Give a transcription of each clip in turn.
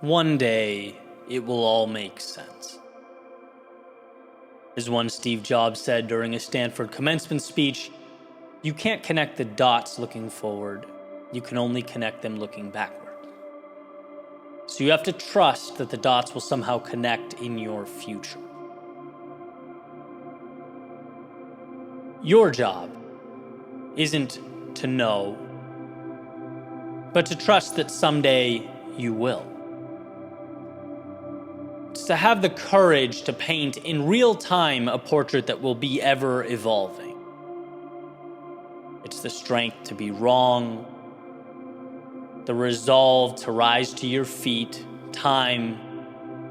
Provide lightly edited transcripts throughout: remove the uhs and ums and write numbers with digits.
One day, it will all make sense. As one Steve Jobs said during a Stanford commencement speech, you can't connect the dots looking forward. You can only connect them looking backward. So you have to trust that the dots will somehow connect in your future. Your job isn't to know, but to trust that someday you will. It's to have the courage to paint in real time a portrait that will be ever evolving. It's the strength to be wrong, the resolve to rise to your feet time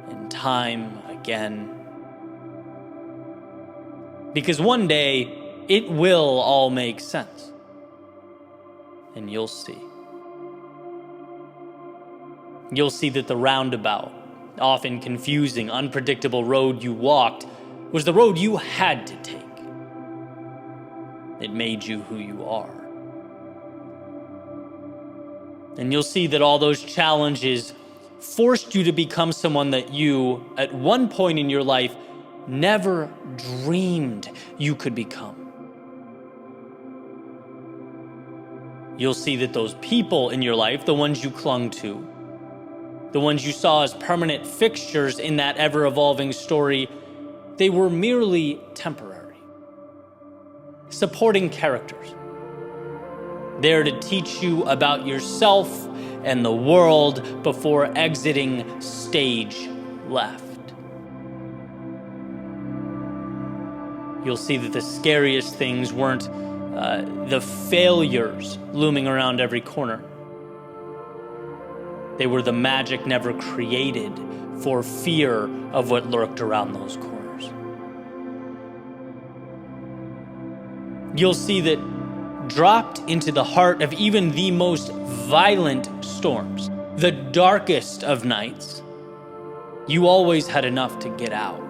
and time again. Because one day, it will all make sense. And you'll see. You'll see that the roundabout, often confusing, unpredictable road you walked was the road you had to take. It made you who you are. And you'll see that all those challenges forced you to become someone that you, at one point in your life, never dreamed you could become. You'll see that those people in your life, the ones you clung to, the ones you saw as permanent fixtures in that ever-evolving story, they were merely temporary. Supporting characters. There to teach you about yourself and the world before exiting stage left. You'll see that the scariest things weren't the failures looming around every corner. They were the magic never created for fear of what lurked around those corners. You'll see that dropped into the heart of even the most violent storms, the darkest of nights, you always had enough to get out.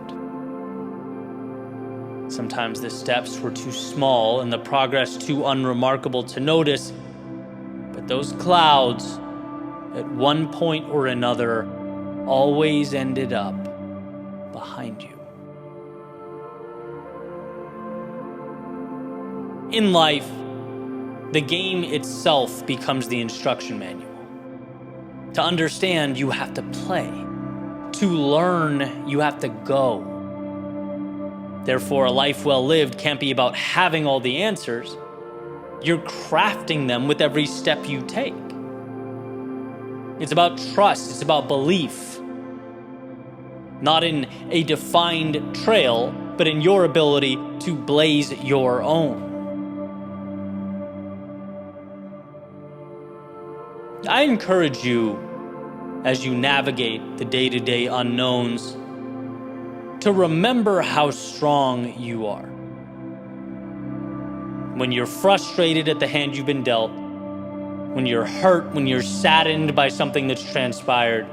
Sometimes the steps were too small and the progress too unremarkable to notice, but those clouds, at one point or another, always ended up behind you. In life, the game itself becomes the instruction manual. To understand, you have to play. To learn, you have to go. Therefore, a life well lived can't be about having all the answers. You're crafting them with every step you take. It's about trust, it's about belief. Not in a defined trail, but in your ability to blaze your own. I encourage you, as you navigate the day-to-day unknowns, to remember how strong you are. When you're frustrated at the hand you've been dealt, when you're hurt, when you're saddened by something that's transpired,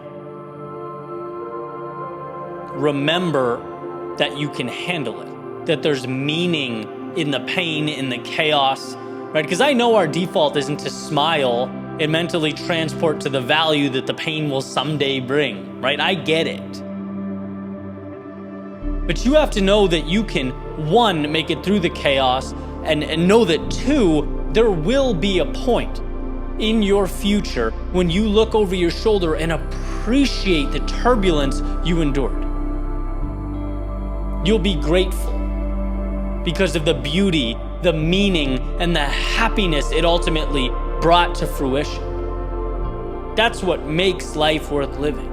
remember that you can handle it, that there's meaning in the pain, in the chaos, right? Because I know our default isn't to smile and mentally transport to the value that the pain will someday bring, right? I get it. But you have to know that you can, one, make it through the chaos, and know that, two, there will be a point in your future when you look over your shoulder and appreciate the turbulence you endured. You'll be grateful because of the beauty, the meaning, and the happiness it ultimately brought to fruition. That's what makes life worth living.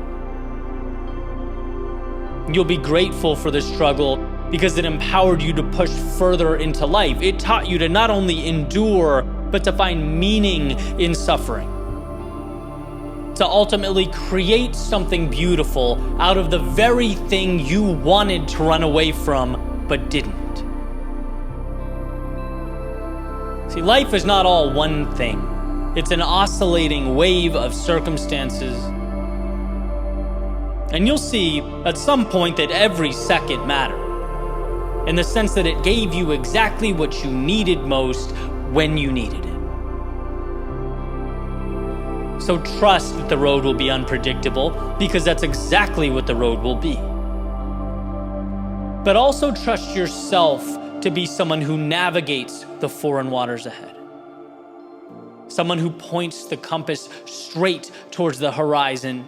You'll be grateful for the struggle because it empowered you to push further into life. It taught you to not only endure, but to find meaning in suffering. To ultimately create something beautiful out of the very thing you wanted to run away from, but didn't. See, life is not all one thing. It's an oscillating wave of circumstances. And you'll see at some point that every second mattered, in the sense that it gave you exactly what you needed most when you needed it. So trust that the road will be unpredictable, because that's exactly what the road will be. But also trust yourself to be someone who navigates the foreign waters ahead. Someone who points the compass straight towards the horizon.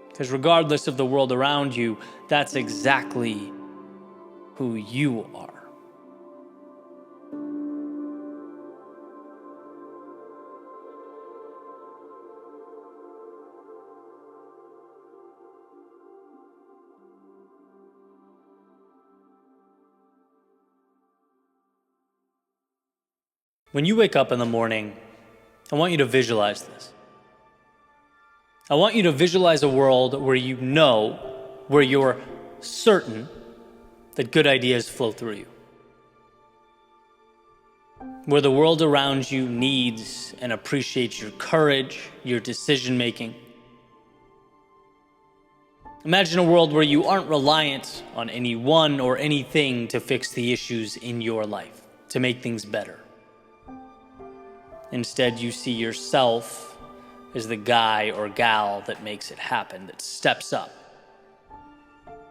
Because regardless of the world around you, that's exactly who you are. When you wake up in the morning, I want you to visualize this. I want you to visualize a world where where you're certain that good ideas flow through you. Where the world around you needs and appreciates your courage, your decision making. Imagine a world where you aren't reliant on anyone or anything to fix the issues in your life, to make things better. Instead, you see yourself as the guy or gal that makes it happen, that steps up.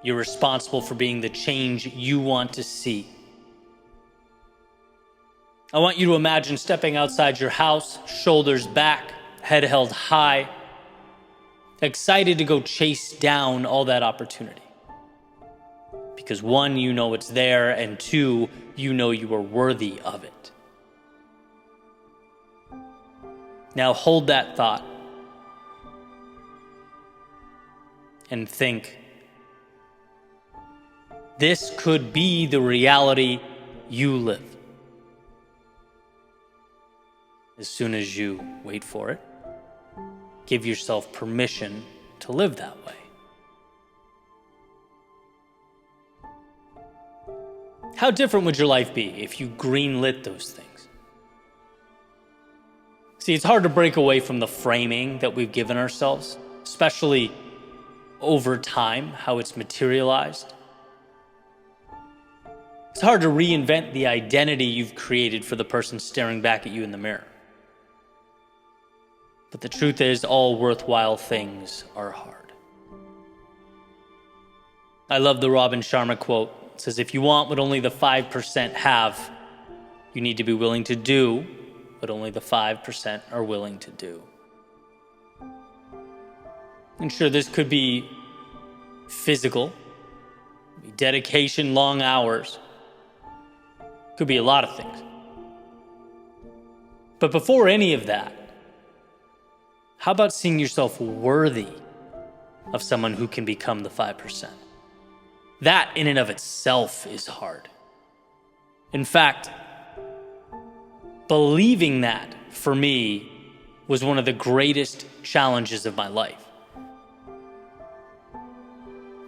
You're responsible for being the change you want to see. I want you to imagine stepping outside your house, shoulders back, head held high, excited to go chase down all that opportunity. Because one, you know it's there, and two, you know you are worthy of it. Now hold that thought and think, this could be the reality you live. As soon as you wait for it, give yourself permission to live that way. How different would your life be if you greenlit those things? See, it's hard to break away from the framing that we've given ourselves, especially over time, how it's materialized. It's hard to reinvent the identity you've created for the person staring back at you in the mirror. But the truth is, all worthwhile things are hard. I love the Robin Sharma quote. It says, if you want what only the 5% have, you need to be willing to do what only the 5% are willing to do. And sure, this could be physical, dedication, long hours. Could be a lot of things. But before any of that, how about seeing yourself worthy of someone who can become the 5%? That in and of itself is hard. In fact, believing that, for me, was one of the greatest challenges of my life.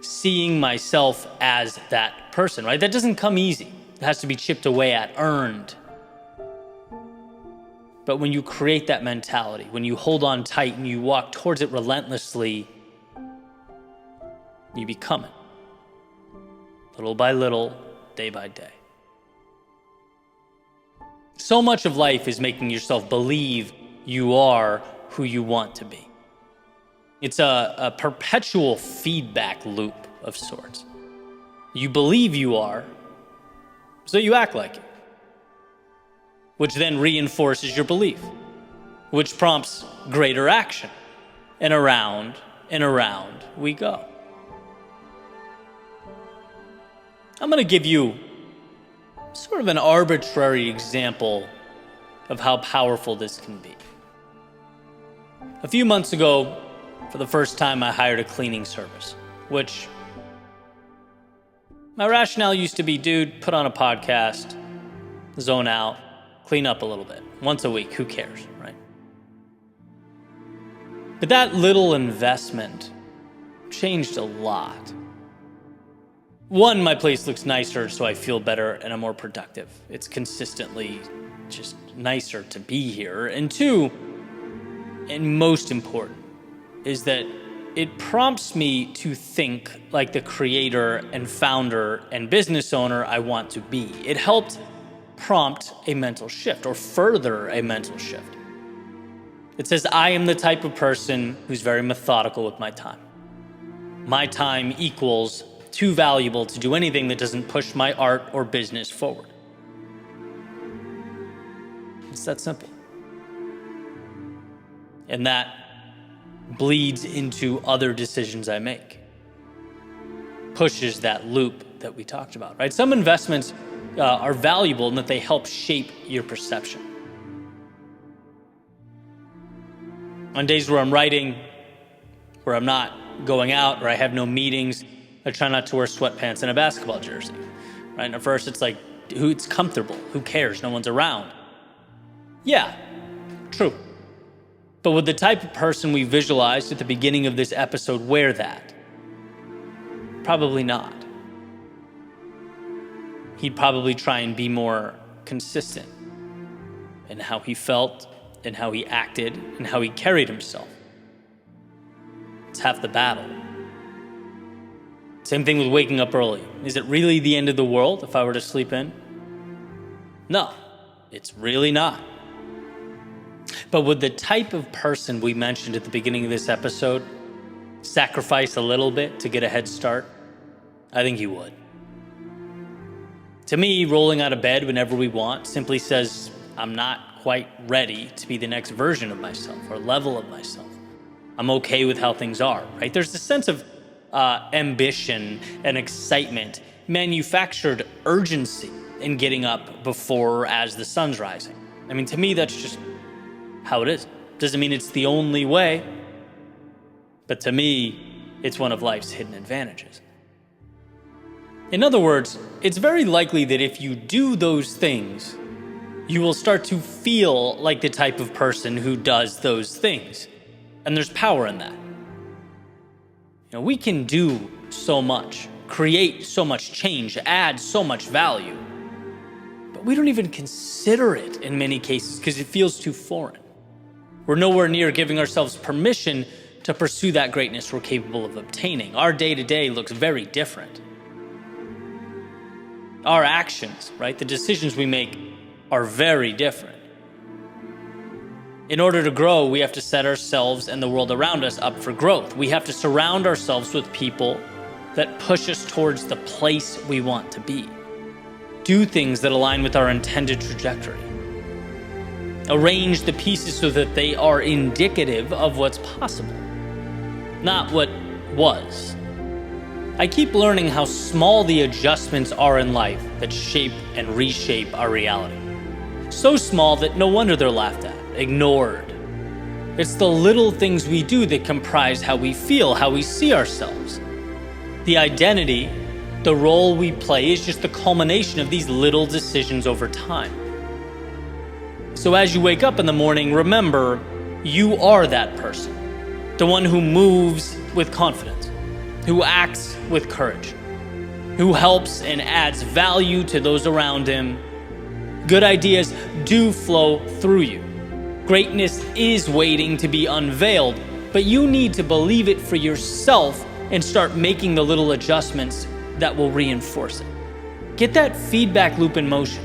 Seeing myself as that person, right? That doesn't come easy. It has to be chipped away at, earned. But when you create that mentality, when you hold on tight and you walk towards it relentlessly, you become it. Little by little, day by day. So much of life is making yourself believe you are who you want to be. It's a perpetual feedback loop of sorts. You believe you are, so you act like it, which then reinforces your belief, which prompts greater action, and around we go. I'm going to give you sort of an arbitrary example of how powerful this can be. A few months ago, for the first time, I hired a cleaning service, which my rationale used to be, dude, put on a podcast, zone out, clean up a little bit. Once a week, who cares, right? But that little investment changed a lot. One, my place looks nicer, so I feel better and I'm more productive. It's consistently just nicer to be here. And two, and most important, is that it prompts me to think like the creator and founder and business owner I want to be. It helped prompt a mental shift, or further a mental shift. It says, I am the type of person who's very methodical with my time. My time equals too valuable to do anything that doesn't push my art or business forward. It's that simple. And that bleeds into other decisions I make. Pushes that loop that we talked about, right? Some investments are valuable in that they help shape your perception. On days where I'm writing, where I'm not going out, or I have no meetings, I try not to wear sweatpants and a basketball jersey, right? And at first it's like, it's comfortable, who cares, no one's around. Yeah, true. But would the type of person we visualized at the beginning of this episode wear that? Probably not. He'd probably try and be more consistent in how he felt, and how he acted, and how he carried himself. It's half the battle. Same thing with waking up early. Is it really the end of the world if I were to sleep in? No, it's really not. But would the type of person we mentioned at the beginning of this episode sacrifice a little bit to get a head start? I think he would. To me, rolling out of bed whenever we want simply says, I'm not quite ready to be the next version of myself or level of myself. I'm okay with how things are, right? There's a sense of ambition and excitement, manufactured urgency in getting up before or as the sun's rising. I mean, to me, that's just how it is. Doesn't mean it's the only way, but to me, it's one of life's hidden advantages. In other words, it's very likely that if you do those things, you will start to feel like the type of person who does those things. And there's power in that. We can do so much, create so much change, add so much value, but we don't even consider it in many cases because it feels too foreign. We're nowhere near giving ourselves permission to pursue that greatness we're capable of obtaining. Our day-to-day looks very different. Our actions, right, the decisions we make are very different. In order to grow, we have to set ourselves and the world around us up for growth. We have to surround ourselves with people that push us towards the place we want to be. Do things that align with our intended trajectory. Arrange the pieces so that they are indicative of what's possible, not what was. I keep learning how small the adjustments are in life that shape and reshape our reality. So small that no wonder they're laughed at, ignored. It's the little things we do that comprise how we feel, how we see ourselves. The identity, the role we play, is just the culmination of these little decisions over time. So as you wake up in the morning, remember, you are that person. The one who moves with confidence, who acts with courage, who helps and adds value to those around him. Good ideas do flow through you. Greatness is waiting to be unveiled, but you need to believe it for yourself and start making the little adjustments that will reinforce it. Get that feedback loop in motion.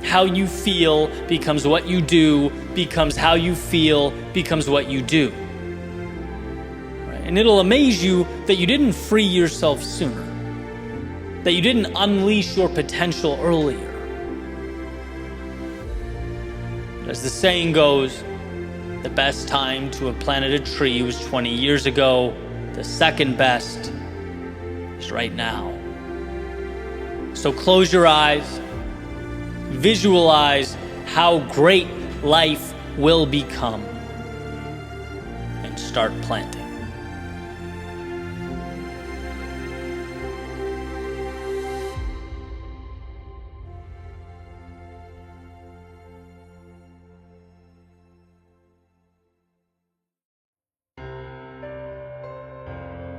How you feel becomes what you do, becomes how you feel, becomes what you do. Right? And it'll amaze you that you didn't free yourself sooner, that you didn't unleash your potential earlier. As the saying goes, the best time to have planted a tree was 20 years ago. The second best is right now. So close your eyes, visualize how great life will become, and start planting.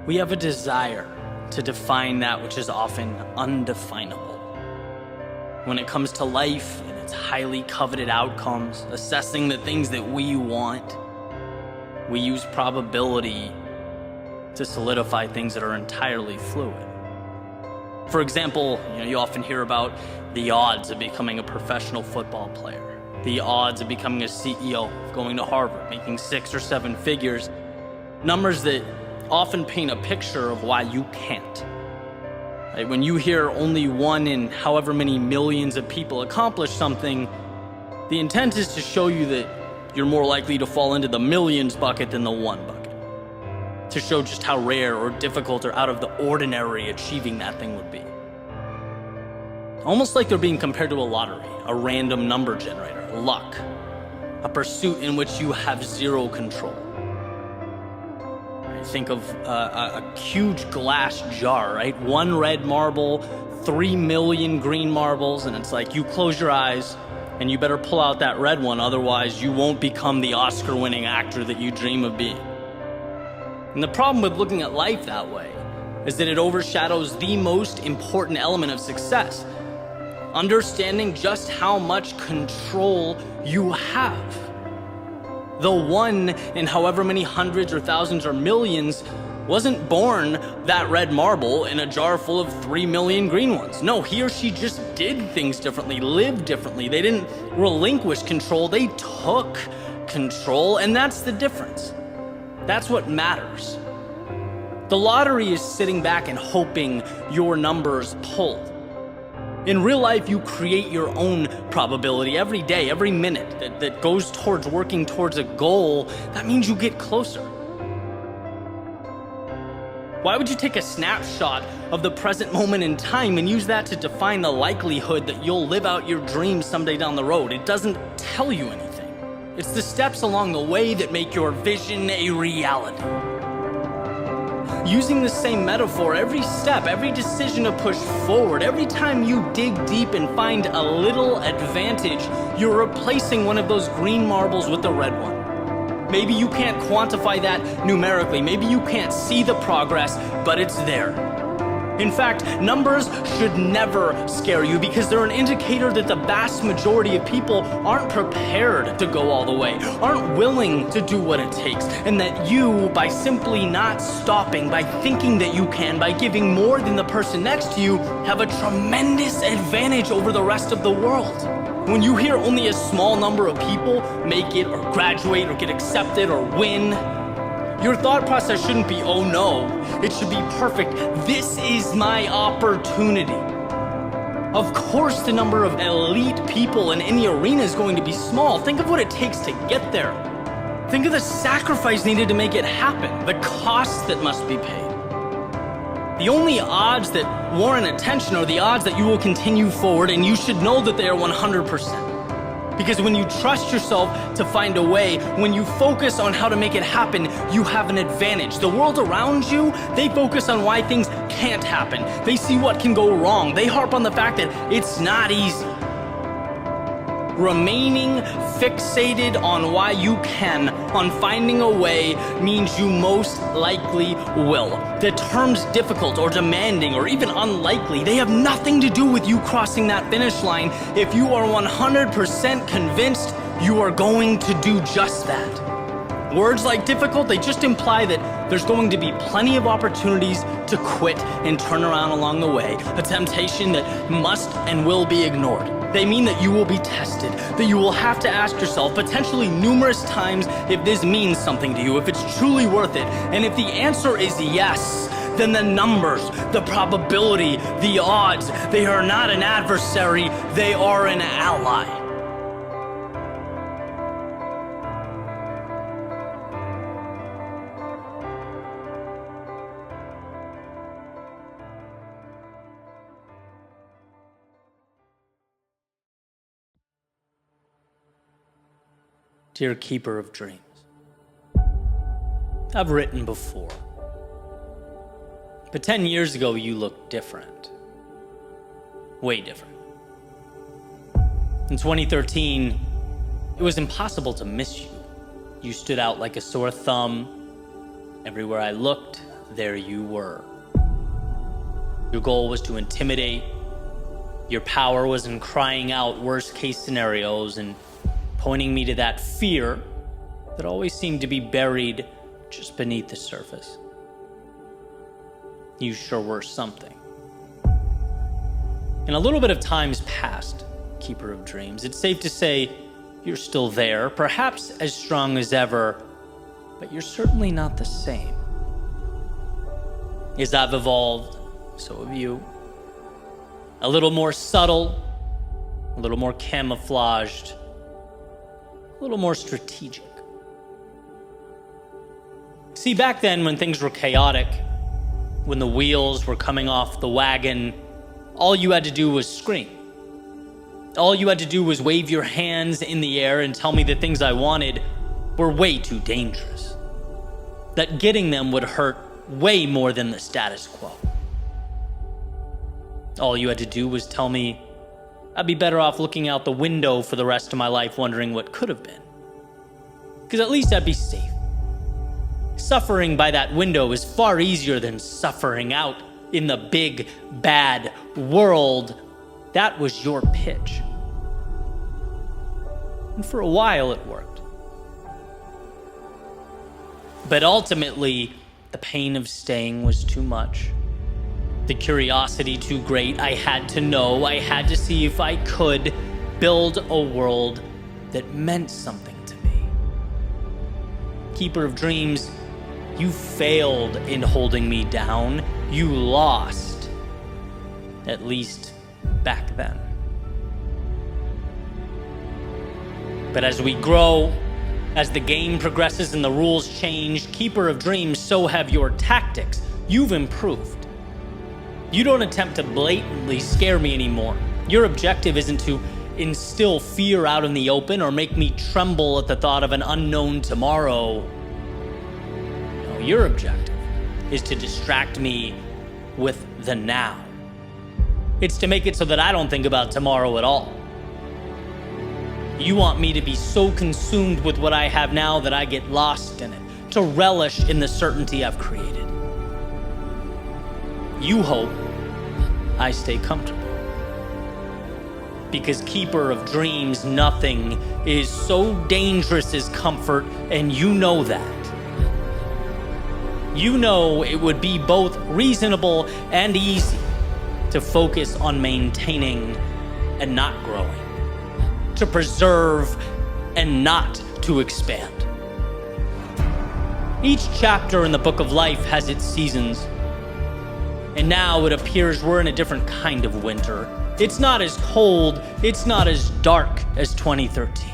We have a desire to define that which is often undefinable. When it comes to life and its highly coveted outcomes, assessing the things that we want, we use probability to solidify things that are entirely fluid. For example, you often hear about the odds of becoming a professional football player. the odds of becoming a CEO, going to Harvard, making 6 or 7 figures, numbers that often paint a picture of why you can't. Right? When you hear only 1 in however many millions of people accomplish something, the intent is to show you that you're more likely to fall into the millions bucket than the 1 bucket. To show just how rare or difficult or out of the ordinary achieving that thing would be. Almost like they're being compared to a lottery, a random number generator, luck, a pursuit in which you have zero control. Think of a huge glass jar, right? 1 red marble, 3 million green marbles, and it's like you close your eyes and you better pull out that red one, otherwise you won't become the Oscar-winning actor that you dream of being. And the problem with looking at life that way is that it overshadows the most important element of success. Understanding just how much control you have. The 1 in however many hundreds or thousands or millions wasn't born that red marble in a jar full of 3 million green ones. No, he or she just did things differently, lived differently. They didn't relinquish control, they took control, and that's the difference. That's what matters. The lottery is sitting back and hoping your numbers pull. In real life, you create your own probability every day, every minute that goes towards working towards a goal. That means you get closer. Why would you take a snapshot of the present moment in time and use that to define the likelihood that you'll live out your dreams someday down the road? It doesn't tell you anything. It's the steps along the way that make your vision a reality. Using the same metaphor, every step, every decision to push forward, every time you dig deep and find a little advantage, you're replacing one of those green marbles with the red one. Maybe you can't quantify that numerically, maybe you can't see the progress, but it's there. In fact, numbers should never scare you because they're an indicator that the vast majority of people aren't prepared to go all the way, aren't willing to do what it takes, and that you, by simply not stopping, by thinking that you can, by giving more than the person next to you, have a tremendous advantage over the rest of the world. When you hear only a small number of people make it or graduate or get accepted or win, your thought process shouldn't be, oh no, it should be perfect. This is my opportunity. Of course, the number of elite people in any arena is going to be small. Think of what it takes to get there. Think of the sacrifice needed to make it happen, the cost that must be paid. The only odds that warrant attention are the odds that you will continue forward, and you should know that they are 100%. Because when you trust yourself to find a way, when you focus on how to make it happen, you have an advantage. The world around you, they focus on why things can't happen. They see what can go wrong. They harp on the fact that it's not easy. Remaining fixated on why you can, on finding a way, means you most likely will. The terms difficult or demanding or even unlikely, they have nothing to do with you crossing that finish line if you are 100% convinced you are going to do just that. Words like difficult, they just imply that there's going to be plenty of opportunities to quit and turn around along the way, a temptation that must and will be ignored. They mean that you will be tested, that you will have to ask yourself potentially numerous times if this means something to you, if it's truly worth it. And if the answer is yes, then the numbers, the probability, the odds, they are not an adversary, they are an ally. Dear Keeper of Dreams, I've written before, but 10 years ago you looked different, way different. In 2013, it was impossible to miss you. You stood out like a sore thumb. Everywhere I looked, there you were. Your goal was to intimidate. Your power was in crying out worst case scenarios and pointing me to that fear that always seemed to be buried just beneath the surface. You sure were something. And a little bit of time's passed, Keeper of Dreams. It's safe to say You're still there, perhaps as strong as ever, but you're certainly not the same. As I've evolved, so have you. A little more subtle, a little more camouflaged, a little more strategic. See, back then when things were chaotic, when the wheels were coming off the wagon, all you had to do was scream. All you had to do was wave your hands in the air and tell me the things I wanted were way too dangerous. That getting them would hurt way more than the status quo. All you had to do was tell me I'd be better off looking out the window for the rest of my life wondering what could have been. Because at least I'd be safe. Suffering by that window is far easier than suffering out in the big, bad world. That was your pitch. And for a while it worked. But ultimately, the pain of staying was too much. The curiosity too great. I had to know, I had to see if I could build a world that meant something to me. Keeper of Dreams, you failed in holding me down. You lost. At least back then. But as we grow, as the game progresses and the rules change, Keeper of Dreams, so have your tactics. You've improved. You don't attempt to blatantly scare me anymore. Your objective isn't to instill fear out in the open or make me tremble at the thought of an unknown tomorrow. No, your objective is to distract me with the now. It's to make it so that I don't think about tomorrow at all. You want me to be so consumed with what I have now that I get lost in it, to relish in the certainty I've created. You hope I stay comfortable. Because Keeper of Dreams, nothing is so dangerous as comfort, and you know that. You know it would be both reasonable and easy to focus on maintaining and not growing, to preserve and not to expand. Each chapter in the Book of Life has its seasons, and now it appears we're in a different kind of winter. It's not as cold, it's not as dark as 2013.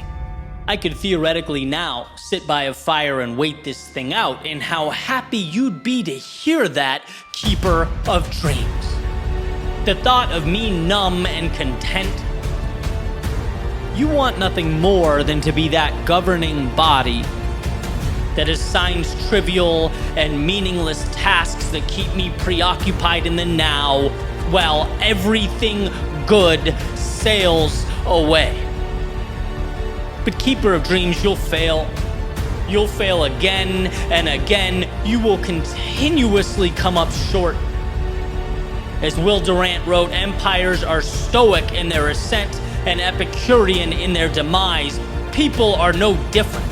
I could theoretically now sit by a fire and wait this thing out, and how happy you'd be to hear that, Keeper of Dreams. The thought of me numb and content. You want nothing more than to be that governing body that assigns trivial and meaningless tasks that keep me preoccupied in the now while everything good sails away. But Keeper of Dreams, you'll fail. You'll fail again and again. You will continuously come up short. As Will Durant wrote, empires are stoic in their ascent and Epicurean in their demise. People are no different.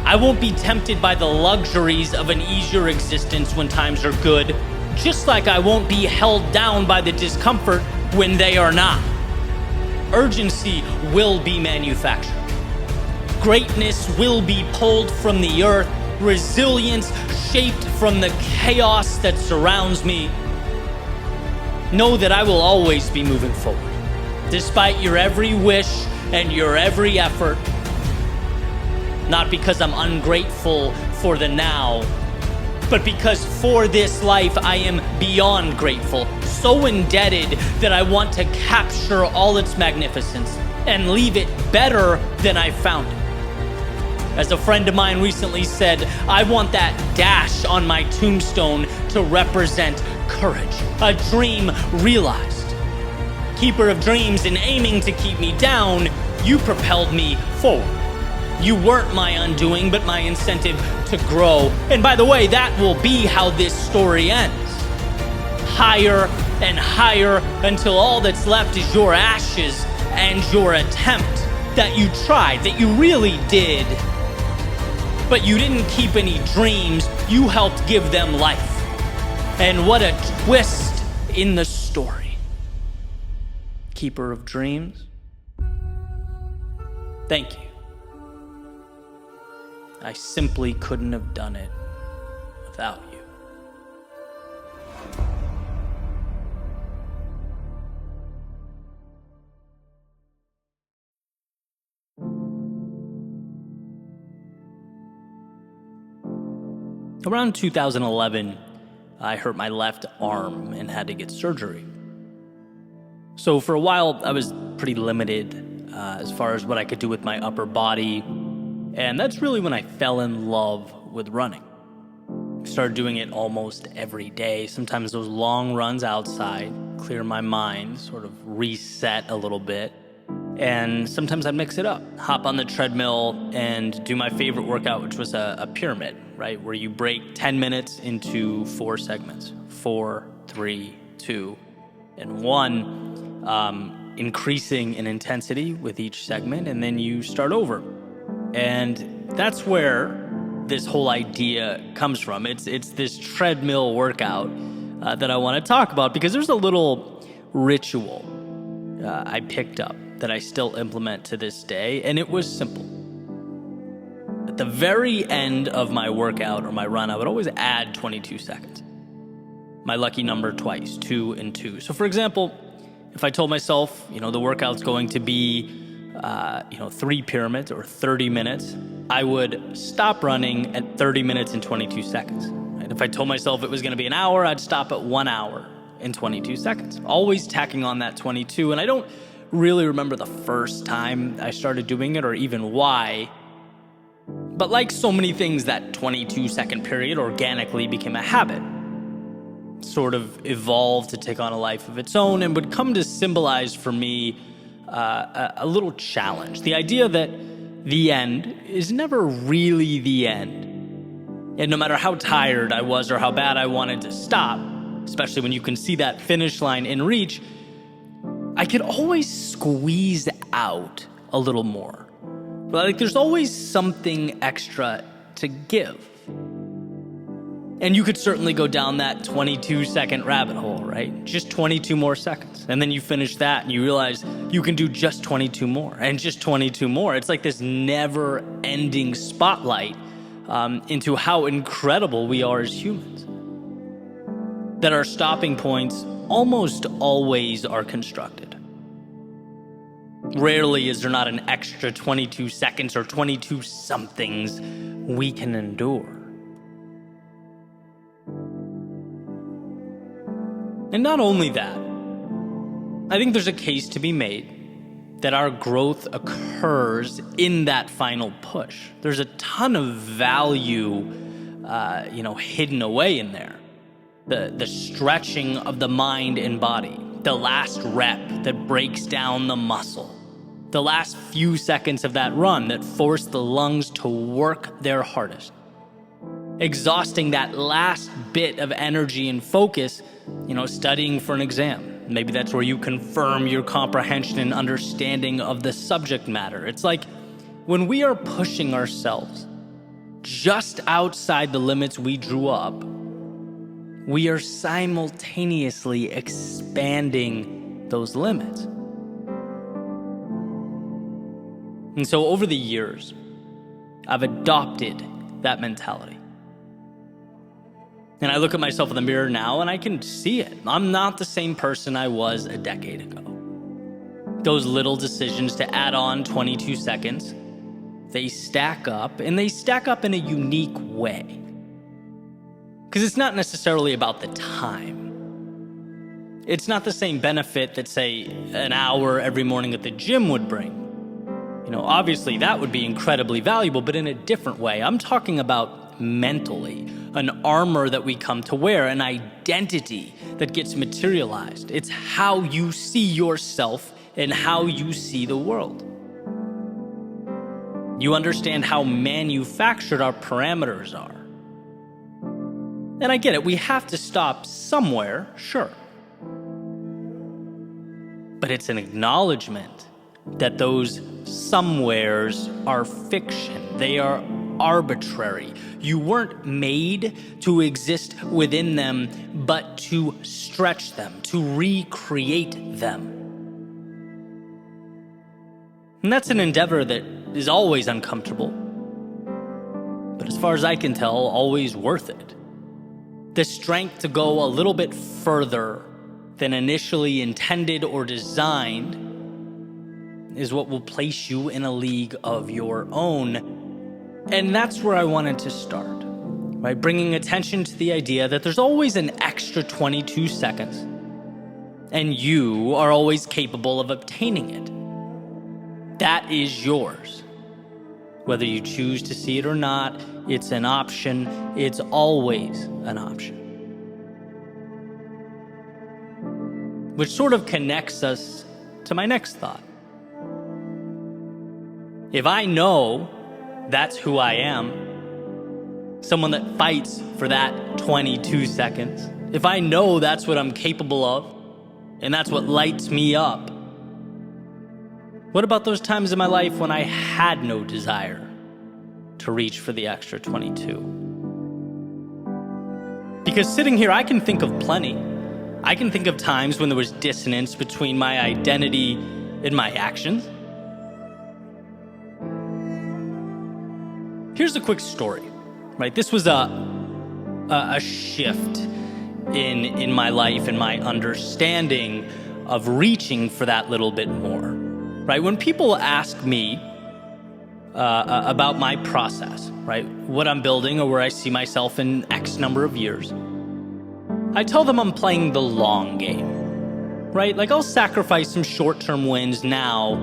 I won't be tempted by the luxuries of an easier existence when times are good, just like I won't be held down by the discomfort when they are not. Urgency will be manufactured. Greatness will be pulled from the earth, resilience shaped from the chaos that surrounds me. Know that I will always be moving forward, despite your every wish and your every effort. Not because I'm ungrateful for the now, but because for this life I am beyond grateful, so indebted that I want to capture all its magnificence and leave it better than I found it. As a friend of mine recently said, I want that dash on my tombstone to represent courage, a dream realized. Keeper of Dreams, in aiming to keep me down, you propelled me forward. You weren't my undoing, but my incentive to grow. And by the way, that will be how this story ends. Higher and higher until all that's left is your ashes and your attempt that you tried, that you really did. But you didn't keep any dreams, you helped give them life. And what a twist in the story. Keeper of Dreams, thank you I simply couldn't have done it without you. Around 2011, I hurt my left arm and had to get surgery. So for a while, I was pretty limited as far as what I could do with my upper body, and that's really when I fell in love with running. I started doing it almost every day, sometimes those long runs outside, clear my mind, sort of reset a little bit. And sometimes I'd mix it up, hop on the treadmill and do my favorite workout, which was a pyramid, right? Where you break 10 minutes into 4 segments, 4, 3, 2, and 1, increasing in intensity with each segment, and then you start over. And that's where this whole idea comes from. It's this treadmill workout that I want to talk about, because there's a little ritual I picked up that I still implement to this day, and it was simple. At the very end of my workout or my run, I would always add 22 seconds. My lucky number twice, 2 and 2. So for example, if I told myself, the workout's going to be 3 pyramids or 30 minutes, I would stop running at 30 minutes and 22 seconds. And if I told myself it was going to be an hour, I'd stop at 1 hour and 22 seconds. Always tacking on that 22. And I don't really remember the first time I started doing it or even why. But like so many things, that 22-second period organically became a habit. Sort of evolved to take on a life of its own and would come to symbolize for me a little challenge. The idea that the end is never really the end. And no matter how tired I was or how bad I wanted to stop, especially when you can see that finish line in reach, I could always squeeze out a little more. Like there's always something extra to give. And you could certainly go down that 22-second rabbit hole, right? Just 22 more seconds. And then you finish that and you realize you can do just 22 more and just 22 more. It's like this never-ending spotlight into how incredible we are as humans. That our stopping points almost always are constructed. Rarely is there not an extra 22 seconds or 22 somethings we can endure. And not only that, I think there's a case to be made that our growth occurs in that final push. There's a ton of value, hidden away in there. The stretching of the mind and body, the last rep that breaks down the muscle, the last few seconds of that run that force the lungs to work their hardest, exhausting that last bit of energy and focus, studying for an exam. Maybe that's where you confirm your comprehension and understanding of the subject matter. It's like when we are pushing ourselves just outside the limits we drew up, we are simultaneously expanding those limits. And so over the years, I've adopted that mentality. And I look at myself in the mirror now and I can see it. I'm not the same person I was a decade ago. Those little decisions to add on 22 seconds, they stack up, and they stack up in a unique way. Because it's not necessarily about the time. It's not the same benefit that, say, an hour every morning at the gym would bring. Obviously that would be incredibly valuable, but in a different way. I'm talking about mentally, an armor that we come to wear, an identity that gets materialized. It's how you see yourself and how you see the world. You understand how manufactured our parameters are. And I get it, we have to stop somewhere, sure. But it's an acknowledgement that those somewheres are fiction. They are arbitrary. You weren't made to exist within them, but to stretch them, to recreate them. And that's an endeavor that is always uncomfortable. but as far as I can tell, always worth it. The strength to go a little bit further than initially intended or designed is what will place you in a league of your own. And that's where I wanted to start, right? Bringing attention to the idea that there's always an extra 22 seconds, and you are always capable of obtaining it. That is yours. Whether you choose to see it or not, it's an option. It's always an option. Which sort of connects us to my next thought. If I know that's who I am, someone that fights for that 22 seconds, if I know that's what I'm capable of, and that's what lights me up, what about those times in my life when I had no desire to reach for the extra 22? Because sitting here, I can think of plenty. I can think of times when there was dissonance between my identity and my actions. Here's a quick story, right? This was a shift in my life and my understanding of reaching for that little bit more, right? When people ask me about my process, right? What I'm building or where I see myself in X number of years, I tell them I'm playing the long game, right? Like I'll sacrifice some short-term wins now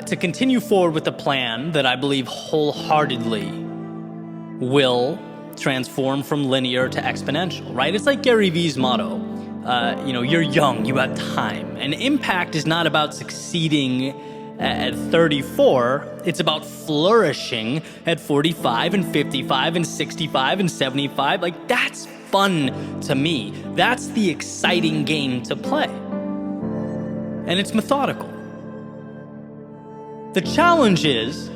to continue forward with the plan that I believe wholeheartedly will transform from linear to exponential, right? It's like Gary Vee's motto, you're young, you have time. And impact is not about succeeding at 34, it's about flourishing at 45 and 55 and 65 and 75. Like that's fun to me. That's the exciting game to play. And it's methodical. The challenge is,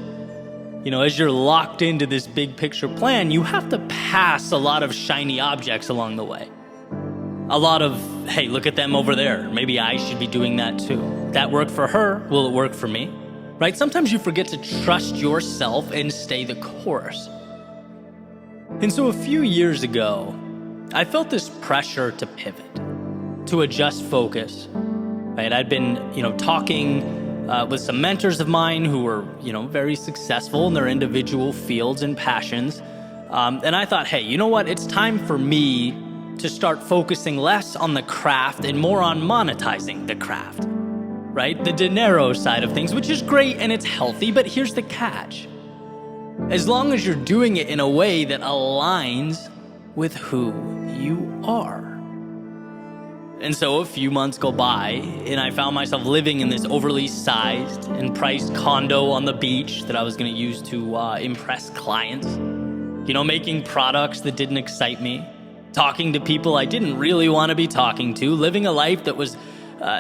as you're locked into this big picture plan, you have to pass a lot of shiny objects along the way. A lot of, hey, look at them over there. Maybe I should be doing that too. That worked for her. Will it work for me? Right? Sometimes you forget to trust yourself and stay the course. And so a few years ago, I felt this pressure to pivot, to adjust focus. Right? I'd been, talking with some mentors of mine who were, very successful in their individual fields and passions. And I thought, hey, you know what? It's time for me to start focusing less on the craft and more on monetizing the craft, right? The Pinero side of things, which is great and it's healthy, but here's the catch. As long as you're doing it in a way that aligns with who you are. And so a few months go by and I found myself living in this overly sized and priced condo on the beach that I was going to use to impress clients, making products that didn't excite me, talking to people I didn't really want to be talking to, living a life that was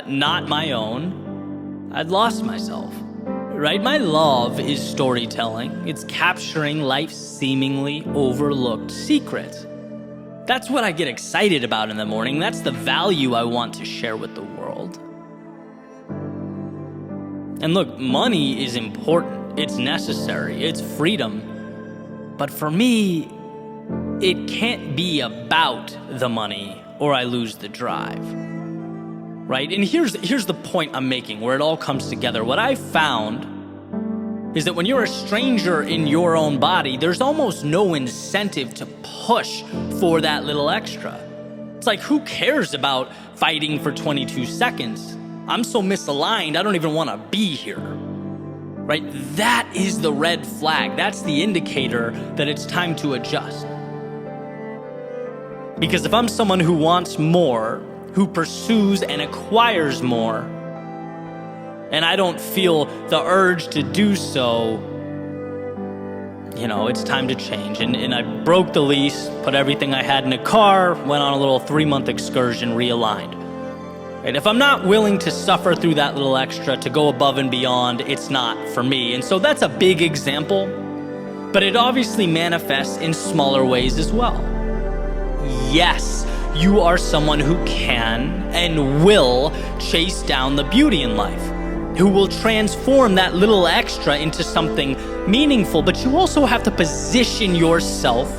not my own. I'd lost myself, right? My love is storytelling. It's capturing life's seemingly overlooked secrets. That's what I get excited about in the morning. That's the value I want to share with the world. And look, money is important. It's necessary. It's freedom. But for me, it can't be about the money or I lose the drive, right? And here's the point I'm making where it all comes together. What I found is that when you're a stranger in your own body, there's almost no incentive to push for that little extra. It's like, who cares about fighting for 22 seconds? I'm so misaligned, I don't even want to be here, right? That is the red flag. That's the indicator that it's time to adjust. Because if I'm someone who wants more, who pursues and acquires more, and I don't feel the urge to do so, it's time to change. And I broke the lease, put everything I had in a car, went on a little 3-month excursion, realigned. Right? If I'm not willing to suffer through that little extra, to go above and beyond, it's not for me. And so that's a big example, but it obviously manifests in smaller ways as well. Yes, you are someone who can and will chase down the beauty in life. who will transform that little extra into something meaningful. But you also have to position yourself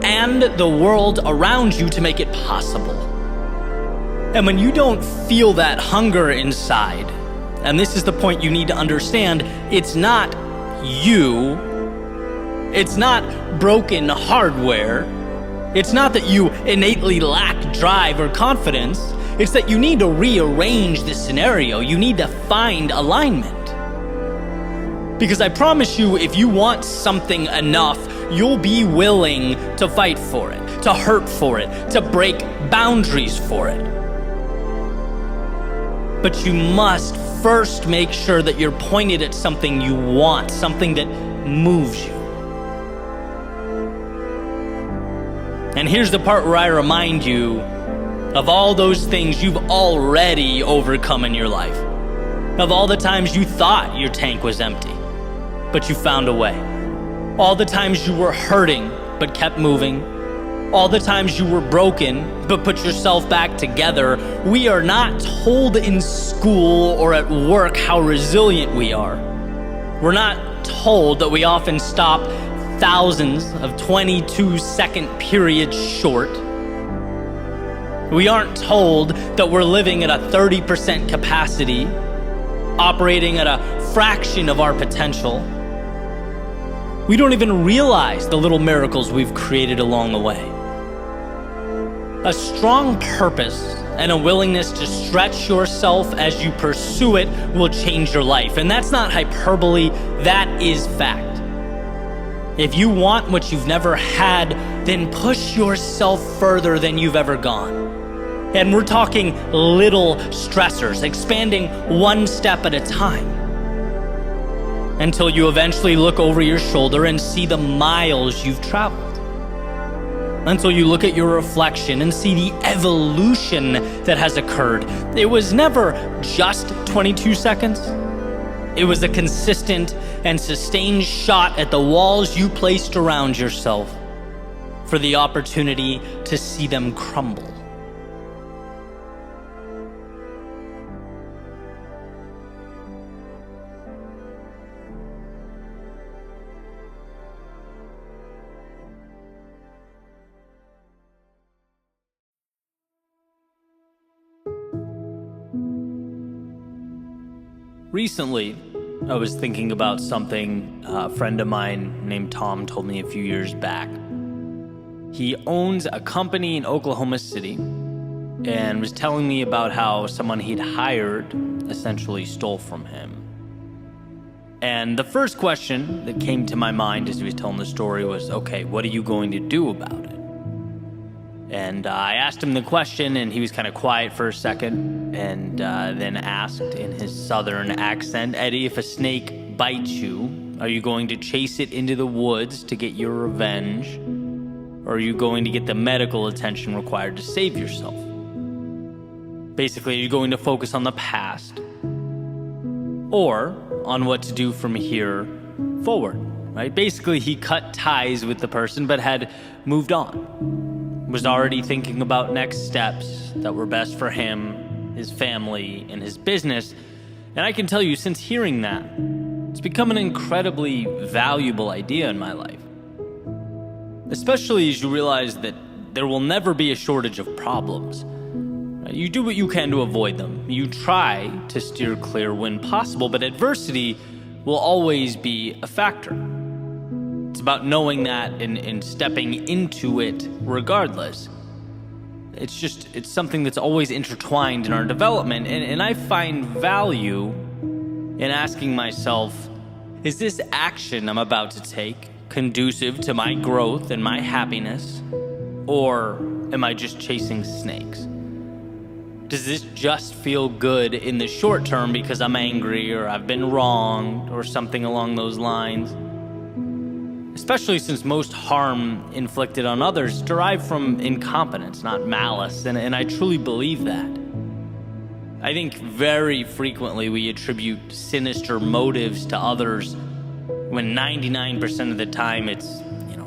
and the world around you to make it possible. And when you don't feel that hunger inside, and this is the point you need to understand, it's not you, it's not broken hardware, it's not that you innately lack drive or confidence, it's that you need to rearrange the scenario. You need to find alignment. Because I promise you, if you want something enough, you'll be willing to fight for it, to hurt for it, to break boundaries for it. But you must first make sure that you're pointed at something you want, something that moves you. And here's the part where I remind you of all those things you've already overcome in your life. Of all the times you thought your tank was empty, but you found a way. All the times you were hurting, but kept moving. All the times you were broken, but put yourself back together. We are not told in school or at work how resilient we are. We're not told that we often stop thousands of 22-second periods short. We aren't told that we're living at a 30% capacity, operating at a fraction of our potential. We don't even realize the little miracles we've created along the way. A strong purpose and a willingness to stretch yourself as you pursue it will change your life. And that's not hyperbole, that is fact. If you want what you've never had, then push yourself further than you've ever gone. And we're talking little stressors, expanding one step at a time, until you eventually look over your shoulder and see the miles you've traveled. Until you look at your reflection and see the evolution that has occurred. It was never just 22 seconds. It was a consistent and sustained shot at the walls you placed around yourself for the opportunity to see them crumble. Recently, I was thinking about something a friend of mine named Tom told me a few years back. He owns a company in Oklahoma City and was telling me about how someone he'd hired essentially stole from him. And the first question that came to my mind as he was telling the story was, okay, what are you going to do about it? And I asked him the question, and he was kind of quiet for a second, and then asked in his southern accent, Eddie, if a snake bites you, are you going to chase it into the woods to get your revenge? Or are you going to get the medical attention required to save yourself? Basically, are you going to focus on the past? Or on what to do from here forward, right? Basically, he cut ties with the person, but had moved on. Was already thinking about next steps that were best for him, his family, and his business. And I can tell you, since hearing that, it's become an incredibly valuable idea in my life. Especially as you realize that there will never be a shortage of problems. You do what you can to avoid them. You try to steer clear when possible, but adversity will always be a factor. It's about knowing that and stepping into it regardless. It's something that's always intertwined in our development. And I find value in asking myself, is this action I'm about to take conducive to my growth and my happiness? Or am I just chasing snakes? Does this just feel good in the short term because I'm angry or I've been wronged or something along those lines? Especially since most harm inflicted on others derive from incompetence, not malice, and I truly believe that. I think very frequently we attribute sinister motives to others when 99% of the time it's,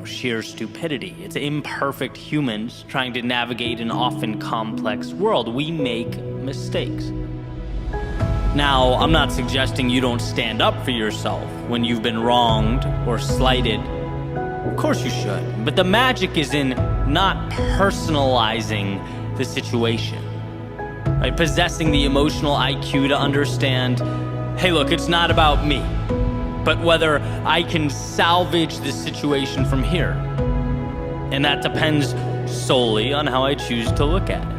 sheer stupidity. It's imperfect humans trying to navigate an often complex world. We make mistakes. Now, I'm not suggesting you don't stand up for yourself when you've been wronged or slighted. Of course you should. But the magic is in not personalizing the situation. Right? Possessing the emotional IQ to understand, hey, look, it's not about me, but whether I can salvage this situation from here. And that depends solely on how I choose to look at it.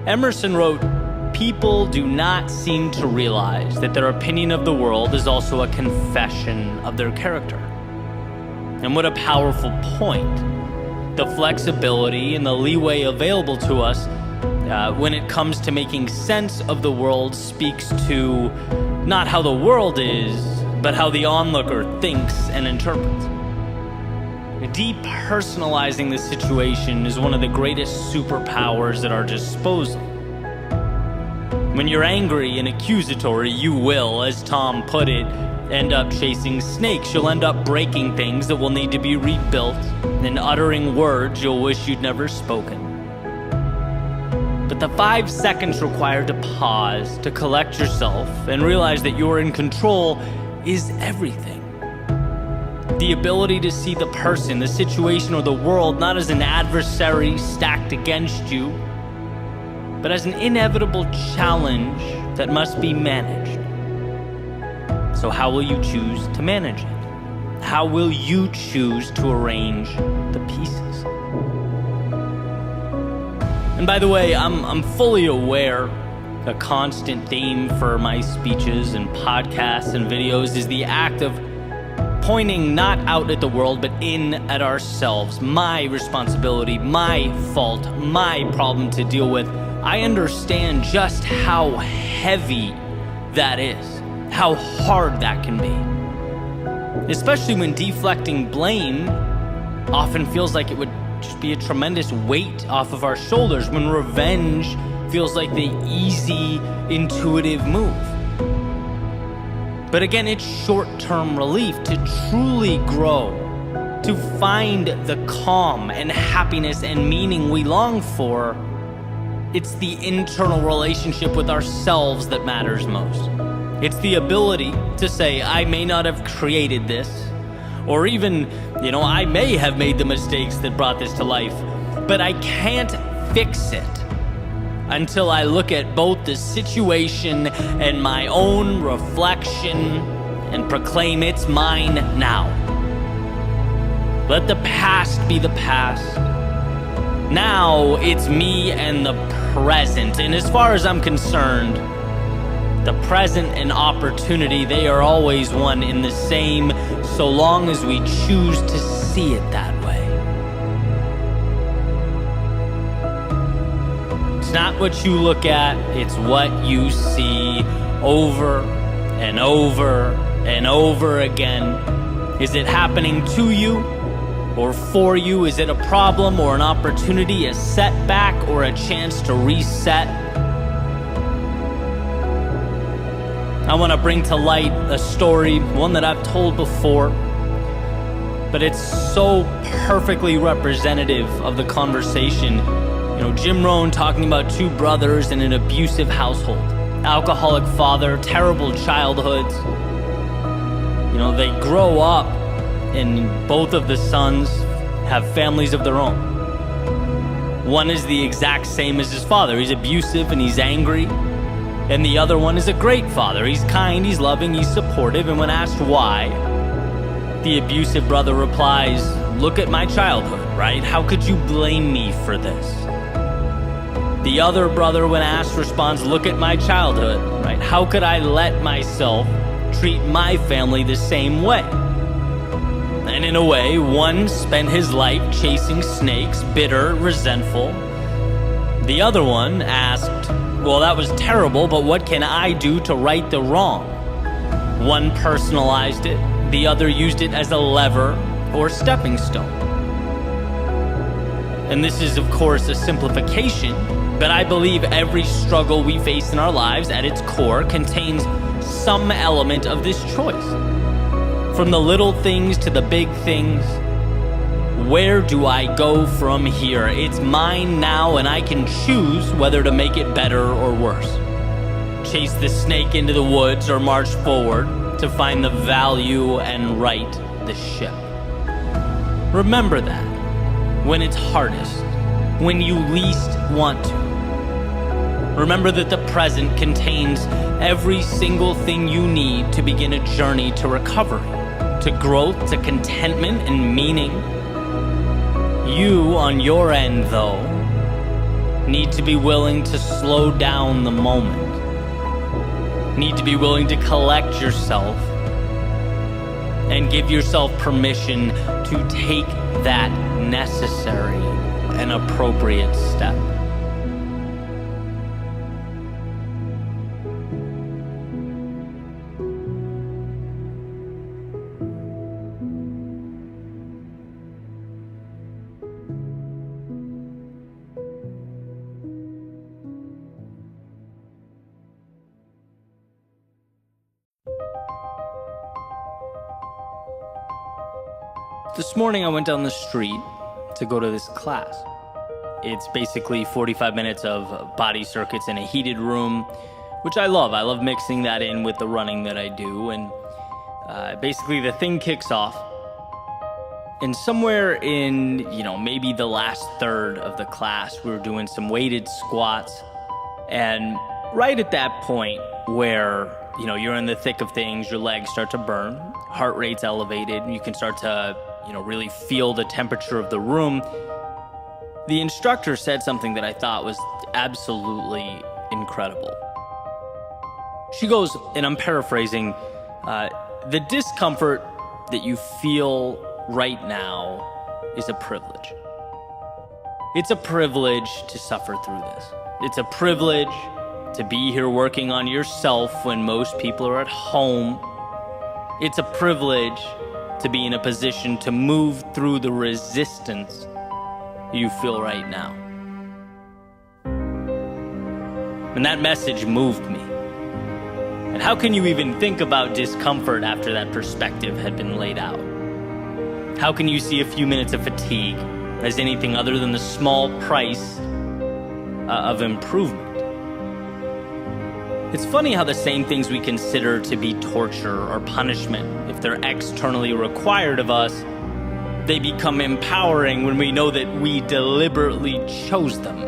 Emerson wrote, "People do not seem to realize that their opinion of the world is also a confession of their character." And what a powerful point. The flexibility and the leeway available to us when it comes to making sense of the world speaks to not how the world is, but how the onlooker thinks and interprets. Depersonalizing the situation is one of the greatest superpowers at our disposal. When you're angry and accusatory, you will, as Tom put it, end up chasing snakes. You'll end up breaking things that will need to be rebuilt and uttering words you'll wish you'd never spoken. But the 5 seconds required to pause, to collect yourself, and realize that you're in control is everything. The ability to see the person, the situation, or the world not as an adversary stacked against you, but as an inevitable challenge that must be managed. So how will you choose to manage it? How will you choose to arrange the pieces? And by the way, I'm fully aware a constant theme for my speeches and podcasts and videos is the act of pointing not out at the world, but in at ourselves. My responsibility, my fault, my problem to deal with. I understand just how heavy that is, how hard that can be. Especially when deflecting blame often feels like it would just be a tremendous weight off of our shoulders, when revenge feels like the easy, intuitive move. But again, it's short-term relief. To truly grow, to find the calm and happiness and meaning we long for, it's the internal relationship with ourselves that matters most. It's the ability to say, I may not have created this, or even, I may have made the mistakes that brought this to life, but I can't fix it until I look at both the situation and my own reflection and proclaim it's mine now. Let the past be the past. Now it's me and the present. And as far as I'm concerned, the present and opportunity, they are always one in the same, so long as we choose to see it that way. It's not what you look at, it's what you see over and over and over again. Is it happening to you or for you? Is it a problem or an opportunity, a setback or a chance to reset? I want to bring to light a story, one that I've told before, but it's so perfectly representative of the conversation. Jim Rohn talking about 2 brothers in an abusive household, alcoholic father, terrible childhoods. They grow up and both of the sons have families of their own. One is the exact same as his father. He's abusive and he's angry. And the other one is a great father. He's kind, he's loving, he's supportive. And when asked why, the abusive brother replies, look at my childhood, right? How could you blame me for this? The other brother, when asked, responds, look at my childhood, right? How could I let myself treat my family the same way? And in a way, one spent his life chasing snakes, bitter, resentful. The other one asked, well, that was terrible, but what can I do to right the wrong? One personalized it, the other used it as a lever or stepping stone. And this is, of course, a simplification, but I believe every struggle we face in our lives at its core contains some element of this choice. From the little things to the big things, where do I go from here? It's mine now, and I can choose whether to make it better or worse. Chase the snake into the woods or march forward to find the value and right the ship. Remember that when it's hardest, when you least want to. Remember that the present contains every single thing you need to begin a journey to recovery, to growth, to contentment and meaning. You, on your end, though, need to be willing to slow down the moment. Need to be willing to collect yourself and give yourself permission to take that necessary and appropriate step. This morning I went down the street to go to this class. It's basically 45 minutes of body circuits in a heated room, which I love. I love mixing that in with the running that I do. And basically the thing kicks off. And somewhere in, maybe the last third of the class, we were doing some weighted squats. And right at that point where, you're in the thick of things, your legs start to burn, heart rate's elevated, you can start to really feel the temperature of the room. The instructor said something that I thought was absolutely incredible. She goes, and I'm paraphrasing, the discomfort that you feel right now is a privilege. It's a privilege to suffer through this. It's a privilege to be here working on yourself when most people are at home. It's a privilege to be in a position to move through the resistance you feel right now. And that message moved me. And how can you even think about discomfort after that perspective had been laid out? How can you see a few minutes of fatigue as anything other than the small price of improvement? It's funny how the same things we consider to be torture or punishment, if they're externally required of us, they become empowering when we know that we deliberately chose them.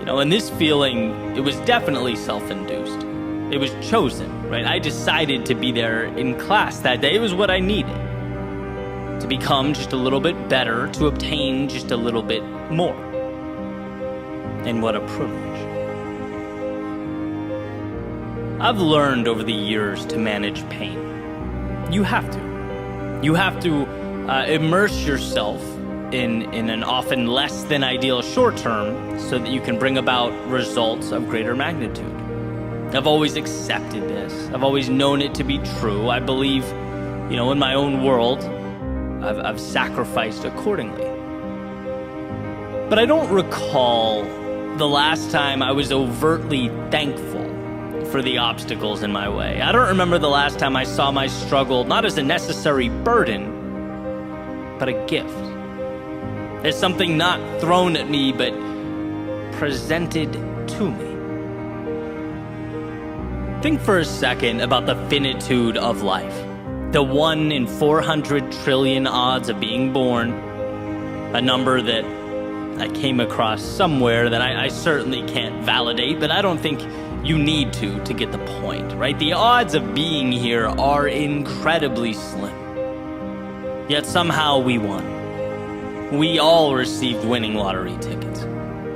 And this feeling, it was definitely self-induced. It was chosen, right? I decided to be there in class that day. It was what I needed to become just a little bit better, to obtain just a little bit more. And what a privilege. I've learned over the years to manage pain. You have to. You have to immerse yourself in an often less than ideal short term so that you can bring about results of greater magnitude. I've always accepted this. I've always known it to be true. I believe, in my own world, I've sacrificed accordingly. But I don't recall the last time I was overtly thankful for the obstacles in my way. I don't remember the last time I saw my struggle not as a necessary burden, but a gift. As something not thrown at me, but presented to me. Think for a second about the finitude of life. The 1 in 400 trillion odds of being born. A number that I came across somewhere that I certainly can't validate, but I don't think you need to get the point, right? The odds of being here are incredibly slim. Yet somehow we won. We all received winning lottery tickets.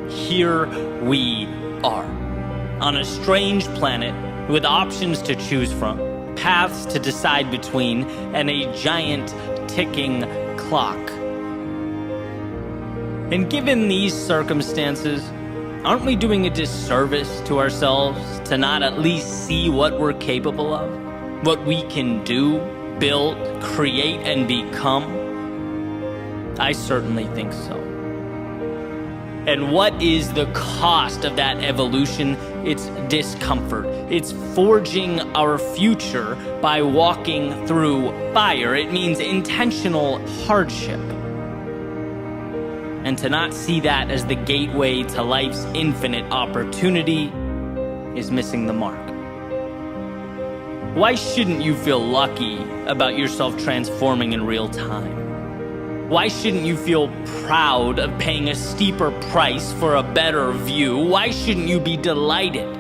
Here we are, on a strange planet with options to choose from, paths to decide between, and a giant ticking clock. And given these circumstances, aren't we doing a disservice to ourselves to not at least see what we're capable of? What we can do, build, create, and become? I certainly think so. And what is the cost of that evolution? It's discomfort. It's forging our future by walking through fire. It means intentional hardship. And to not see that as the gateway to life's infinite opportunity is missing the mark. Why shouldn't you feel lucky about yourself transforming in real time? Why shouldn't you feel proud of paying a steeper price for a better view? Why shouldn't you be delighted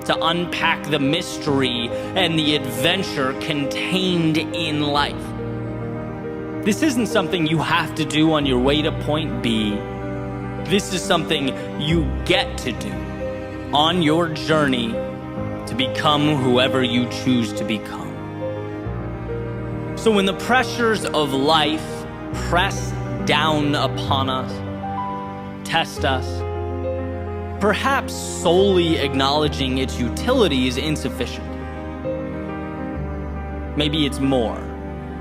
to unpack the mystery and the adventure contained in life? This isn't something you have to do on your way to point B. This is something you get to do on your journey to become whoever you choose to become. So when the pressures of life press down upon us, test us, perhaps solely acknowledging its utility is insufficient. Maybe it's more.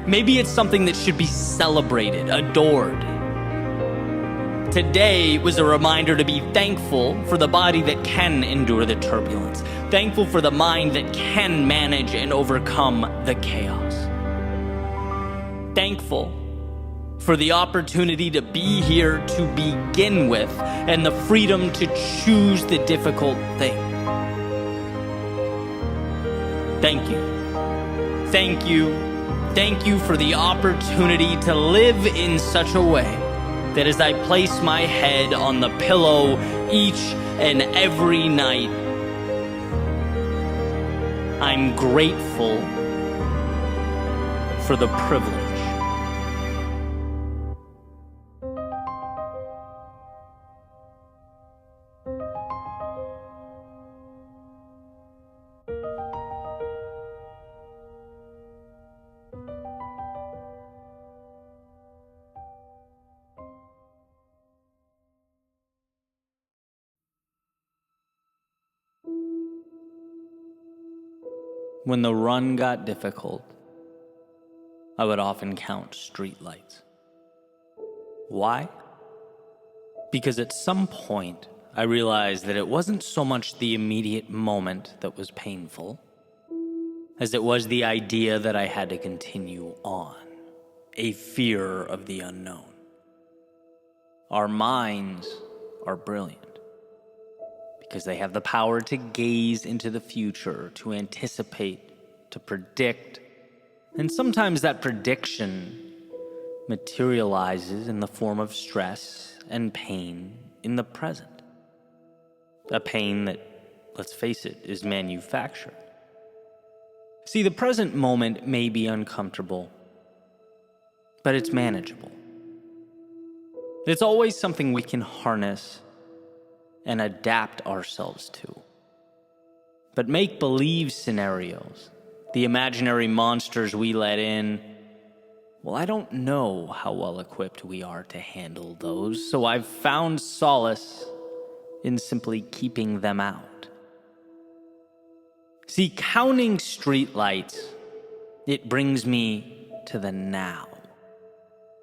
Maybe it's something that should be celebrated, adored. Today was a reminder to be thankful for the body that can endure the turbulence, thankful for the mind that can manage and overcome the chaos, thankful for the opportunity to be here to begin with and the freedom to choose the difficult thing. Thank you. Thank you. Thank you for the opportunity to live in such a way that as I place my head on the pillow each and every night, I'm grateful for the privilege. When the run got difficult, I would often count streetlights. Why? Because at some point, I realized that it wasn't so much the immediate moment that was painful, as it was the idea that I had to continue on, a fear of the unknown. Our minds are brilliant, because they have the power to gaze into the future, to anticipate, to predict, and sometimes that prediction materializes in the form of stress and pain in the present. A pain that, let's face it, is manufactured. See, the present moment may be uncomfortable, but it's manageable. It's always something we can harness and adapt ourselves to. But make-believe scenarios, the imaginary monsters we let in, well, I don't know how well equipped we are to handle those, so I've found solace in simply keeping them out. See, counting streetlights, it brings me to the now.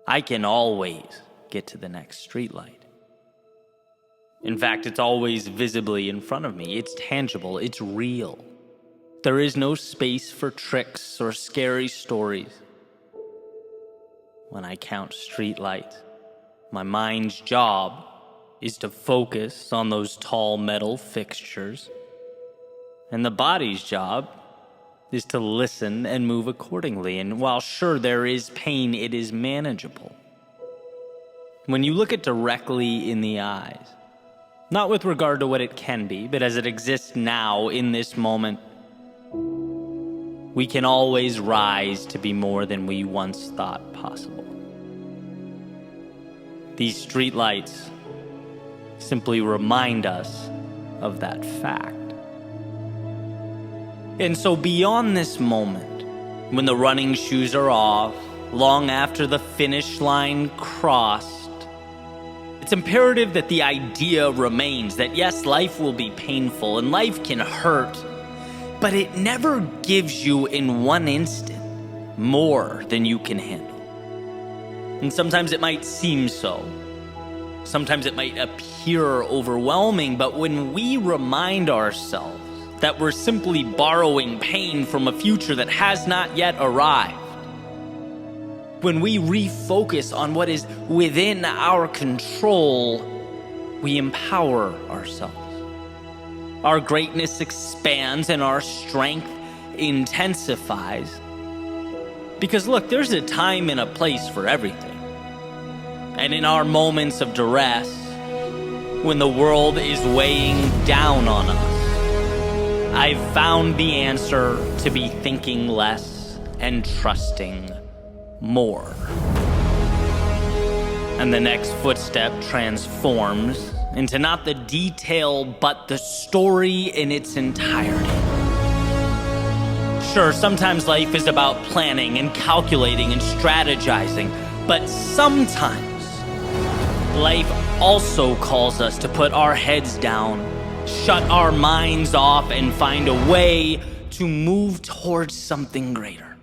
I can always get to the next streetlight. In fact, it's always visibly in front of me. It's tangible. It's real. There is no space for tricks or scary stories. When I count streetlights, my mind's job is to focus on those tall metal fixtures, and the body's job is to listen and move accordingly. And while sure there is pain, it is manageable. When you look it directly in the eyes, not with regard to what it can be, but as it exists now in this moment, we can always rise to be more than we once thought possible. These streetlights simply remind us of that fact. And so beyond this moment, when the running shoes are off, long after the finish line crossed, it's imperative that the idea remains that yes, life will be painful and life can hurt, but it never gives you in one instant more than you can handle. And sometimes it might seem so, Sometimes it might appear overwhelming, but when we remind ourselves that we're simply borrowing pain from a future that has not yet arrived, when we refocus on what is within our control, we empower ourselves. Our greatness expands and our strength intensifies. Because look, there's a time and a place for everything. And in our moments of duress, when the world is weighing down on us, I've found the answer to be thinking less and trusting more. And the next footstep transforms into not the detail, but the story in its entirety. Sure, sometimes life is about planning and calculating and strategizing, but sometimes life also calls us to put our heads down, shut our minds off, and find a way to move towards something greater.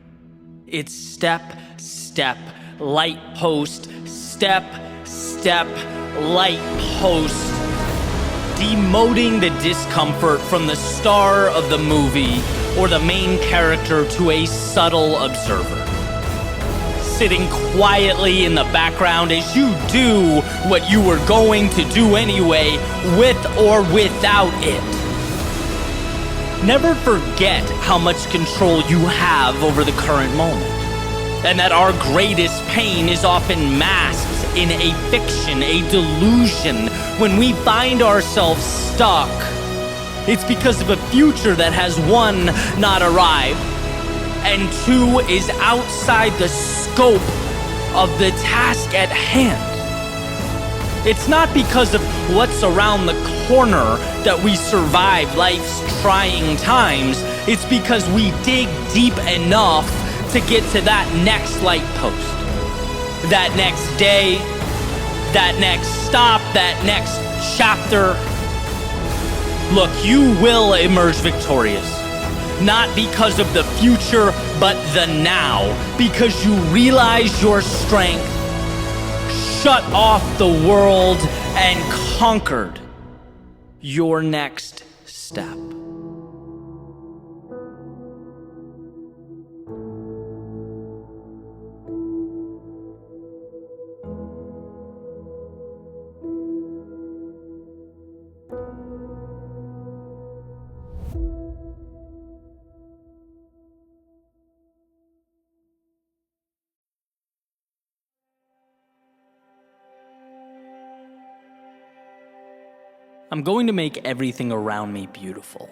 It's step, step, light post, step, step, light post, demoting the discomfort from the star of the movie or the main character to a subtle observer. Sitting quietly in the background as you do what you were going to do anyway, with or without it. Never forget how much control you have over the current moment, and that our greatest pain is often masked in a fiction, a delusion. When we find ourselves stuck, it's because of a future that has, one, not arrived, and two, is outside the scope of the task at hand. It's not because of what's around the corner that we survive life's trying times. It's because we dig deep enough to get to that next light post, that next day, that next stop, that next chapter. Look, you will emerge victorious. Not because of the future, but the now. Because you realize your strength, shut off the world, and conquered your next step. I'm going to make everything around me beautiful.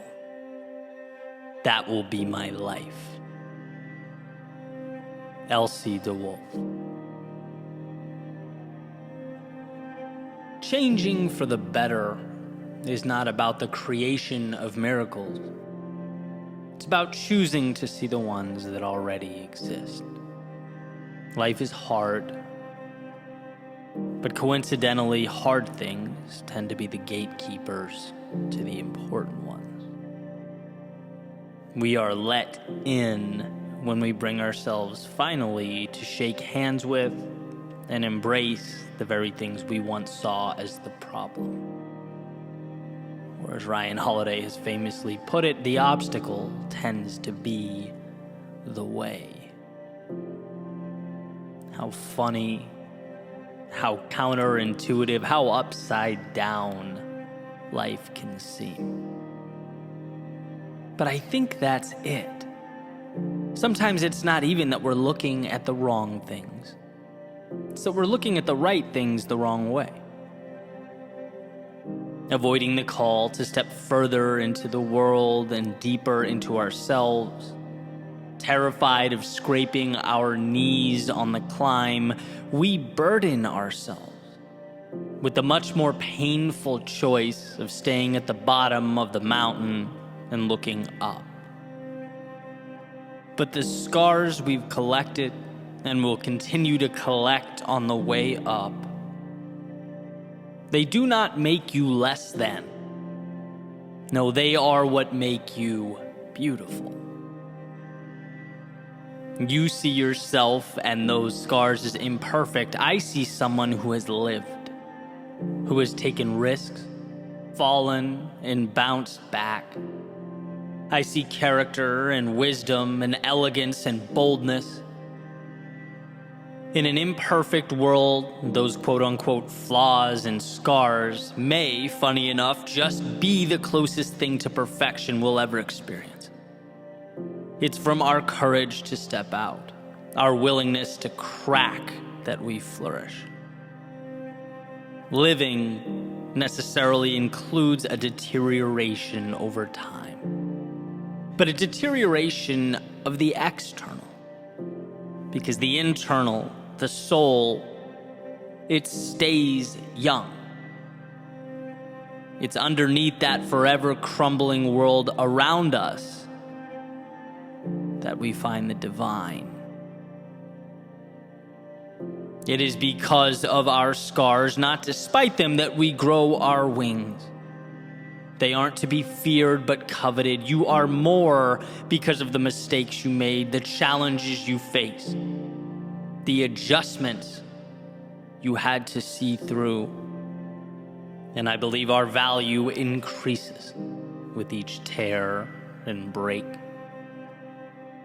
That will be my life. Elsie DeWolf. Changing for the better is not about the creation of miracles. It's about choosing to see the ones that already exist. Life is hard, but coincidentally, hard things tend to be the gatekeepers to the important ones. We are let in when we bring ourselves finally to shake hands with and embrace the very things we once saw as the problem. Or as Ryan Holiday has famously put it, the obstacle tends to be the way. How funny, how counterintuitive, how upside down life can seem. But I think that's it. Sometimes it's not even that we're looking at the wrong things. It's that we're looking at the right things the wrong way. Avoiding the call to step further into the world and deeper into ourselves. Terrified of scraping our knees on the climb, we burden ourselves with the much more painful choice of staying at the bottom of the mountain and looking up. But the scars we've collected and will continue to collect on the way up, they do not make you less than. No, they are what make you beautiful. You see yourself and those scars as imperfect. I see someone who has lived. who has taken risks, fallen, and bounced back. I see character and wisdom and elegance and boldness. In an imperfect world, those quote-unquote flaws and scars may, funny enough, just be the closest thing to perfection we'll ever experience. It's from our courage to step out, our willingness to crack, that we flourish. Living necessarily includes a deterioration over time, but a deterioration of the external, because the internal, the soul, it stays young. It's underneath that forever crumbling world around us that we find the divine. It is because of our scars, not despite them, that we grow our wings. They aren't to be feared but coveted. You are more because of the mistakes you made, the challenges you faced, the adjustments you had to see through. And I believe our value increases with each tear and break,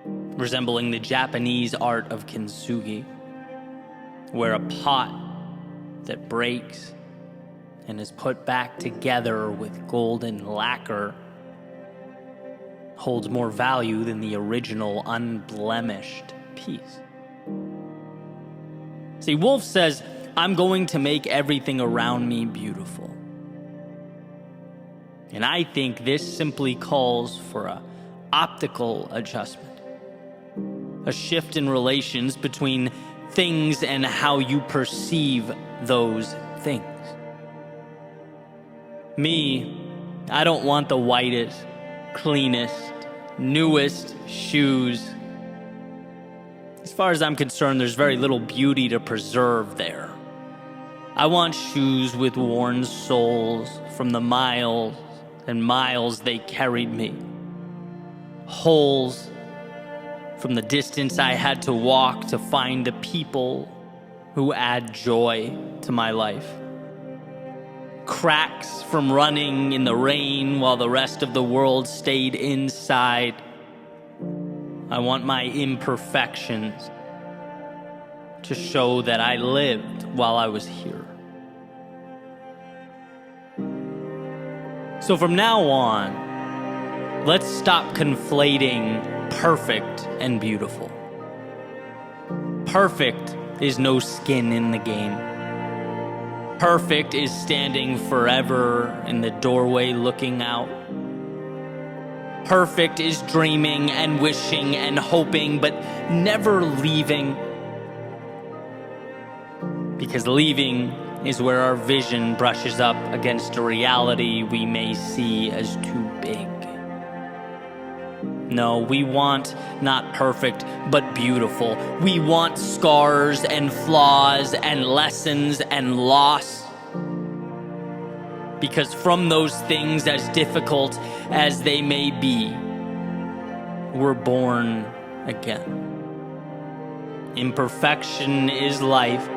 resembling the Japanese art of kintsugi, where a pot that breaks and is put back together with golden lacquer holds more value than the original unblemished piece. See, Wolf says, I'm going to make everything around me beautiful. And I think this simply calls for an optical adjustment, a shift in relations between things and how you perceive those things. Me, I don't want the whitest, cleanest, newest shoes. As far as I'm concerned, there's very little beauty to preserve there. I want shoes with worn soles from the miles and miles they carried me. Holes from the distance I had to walk to find the people who add joy to my life. Cracks from running in the rain while the rest of the world stayed inside. I want my imperfections to show that I lived while I was here. So from now on, let's stop conflating perfect and beautiful. Perfect is no skin in the game. Perfect is standing forever in the doorway looking out. Perfect is dreaming and wishing and hoping, but never leaving. Because leaving is where our vision brushes up against a reality we may see as too big. No, we want not perfect, but beautiful. We want scars and flaws and lessons and loss. Because from those things, as difficult as they may be, we're born again. Imperfection is life,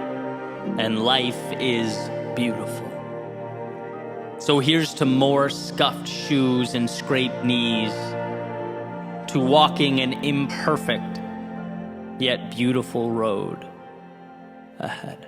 and life is beautiful. So here's to more scuffed shoes and scraped knees, to walking an imperfect yet beautiful road ahead.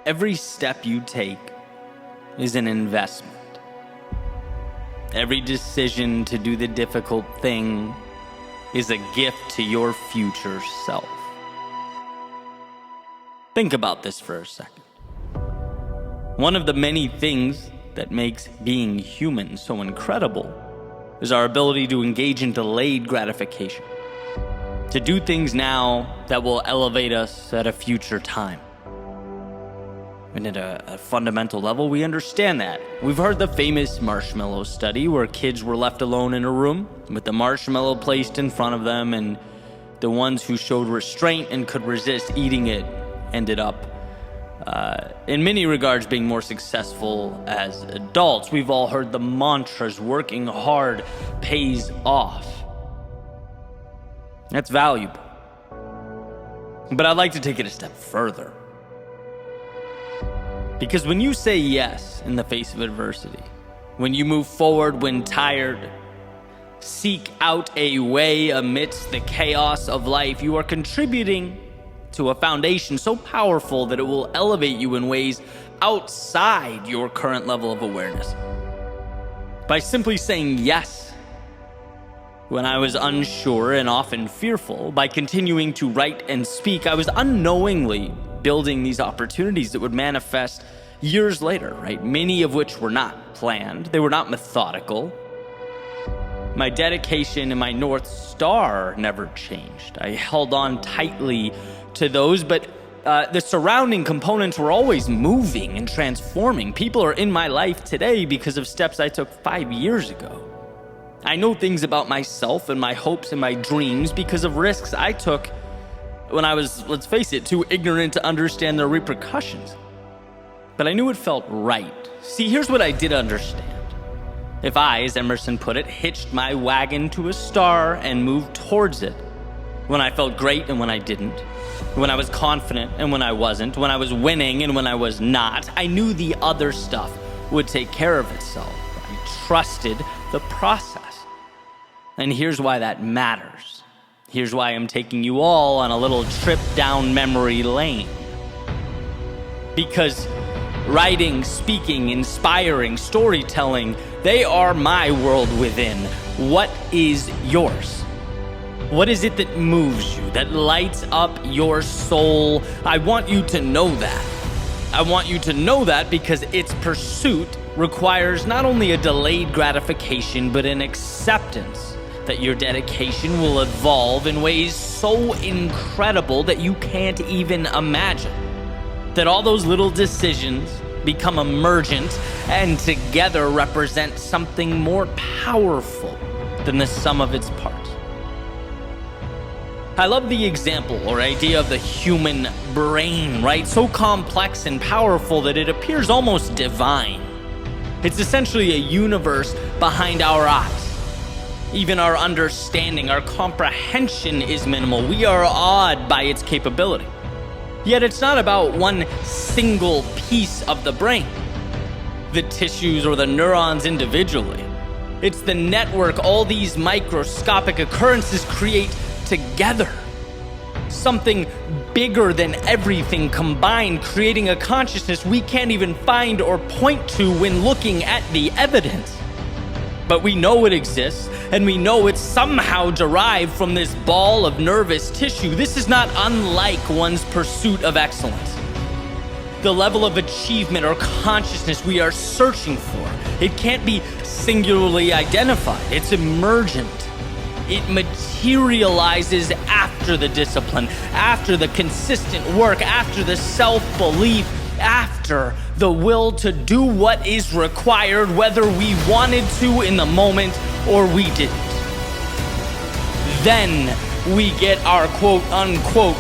Every step you take is an investment. Every decision to do the difficult thing is a gift to your future self. Think about this for a second. One of the many things that makes being human so incredible is our ability to engage in delayed gratification, to do things now that will elevate us at a future time. And at a fundamental level, we understand that. We've heard the famous marshmallow study where kids were left alone in a room with the marshmallow placed in front of them, and the ones who showed restraint and could resist eating it ended up, in many regards, being more successful as adults. We've all heard the mantras, working hard pays off. That's valuable. But I'd like to take it a step further. Because when you say yes in the face of adversity, when you move forward when tired, seek out a way amidst the chaos of life, you are contributing to a foundation so powerful that it will elevate you in ways outside your current level of awareness. By simply saying yes when I was unsure and often fearful, by continuing to write and speak, I was unknowingly building these opportunities that would manifest years later, right? Many of which were not planned. They were not methodical. My dedication and my North Star never changed. I held on tightly to those, but the surrounding components were always moving and transforming. People are in my life today because of steps I took 5 years ago. I know things about myself and my hopes and my dreams because of risks I took when I was, let's face it, too ignorant to understand the repercussions. But I knew it felt right. See, here's what I did understand. If I, as Emerson put it, hitched my wagon to a star and moved towards it, when I felt great and when I didn't, when I was confident and when I wasn't, when I was winning and when I was not, I knew the other stuff would take care of itself. I trusted the process. And here's why that matters. Here's why I'm taking you all on a little trip down memory lane. Because writing, speaking, inspiring, storytelling, they are my world within. What is yours? What is it that moves you, that lights up your soul? I want you to know that. I want you to know that because its pursuit requires not only a delayed gratification, but an acceptance that your dedication will evolve in ways so incredible that you can't even imagine. That all those little decisions become emergent and together represent something more powerful than the sum of its parts. I love the example or idea of the human brain, right? So complex and powerful that it appears almost divine. It's essentially a universe behind our eyes. Even our understanding, our comprehension is minimal. We are awed by its capability. Yet it's not about one single piece of the brain, the tissues or the neurons individually. It's the network all these microscopic occurrences create together. Something bigger than everything combined, creating a consciousness we can't even find or point to when looking at the evidence. But we know it exists, and we know it's somehow derived from this ball of nervous tissue. This is not unlike one's pursuit of excellence. The level of achievement or consciousness we are searching for, it can't be singularly identified. It's emergent. It materializes after the discipline, after the consistent work, after the self-belief, after the will to do what is required, whether we wanted to in the moment or we didn't. Then we get our quote-unquote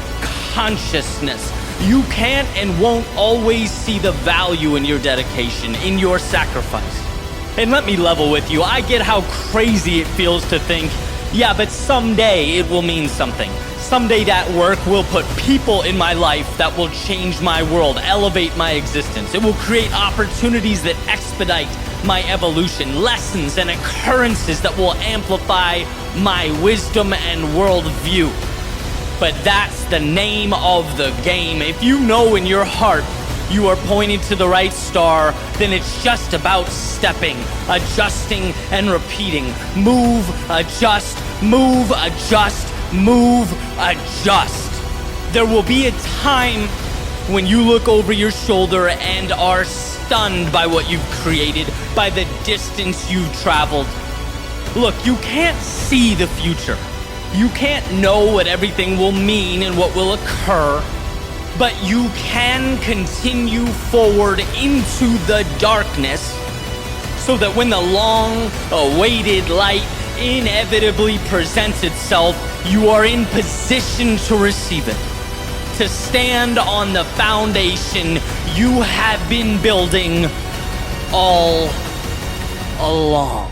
consciousness. You can't and won't always see the value in your dedication, in your sacrifice. And let me level with you, I get how crazy it feels to think, yeah, but someday it will mean something. Someday that work will put people in my life that will change my world, elevate my existence. It will create opportunities that expedite my evolution, lessons and occurrences that will amplify my wisdom and worldview. But that's the name of the game. If you know in your heart you are pointing to the right star, then it's just about stepping, adjusting, and repeating. Move, adjust, move, adjust, move, adjust. There will be a time when you look over your shoulder and are stunned by what you've created, by the distance you've traveled. Look, you can't see the future. You can't know what everything will mean and what will occur. but you can continue forward into the darkness so that when the long-awaited light inevitably presents itself, you are in position to receive it, to stand on the foundation you have been building all along.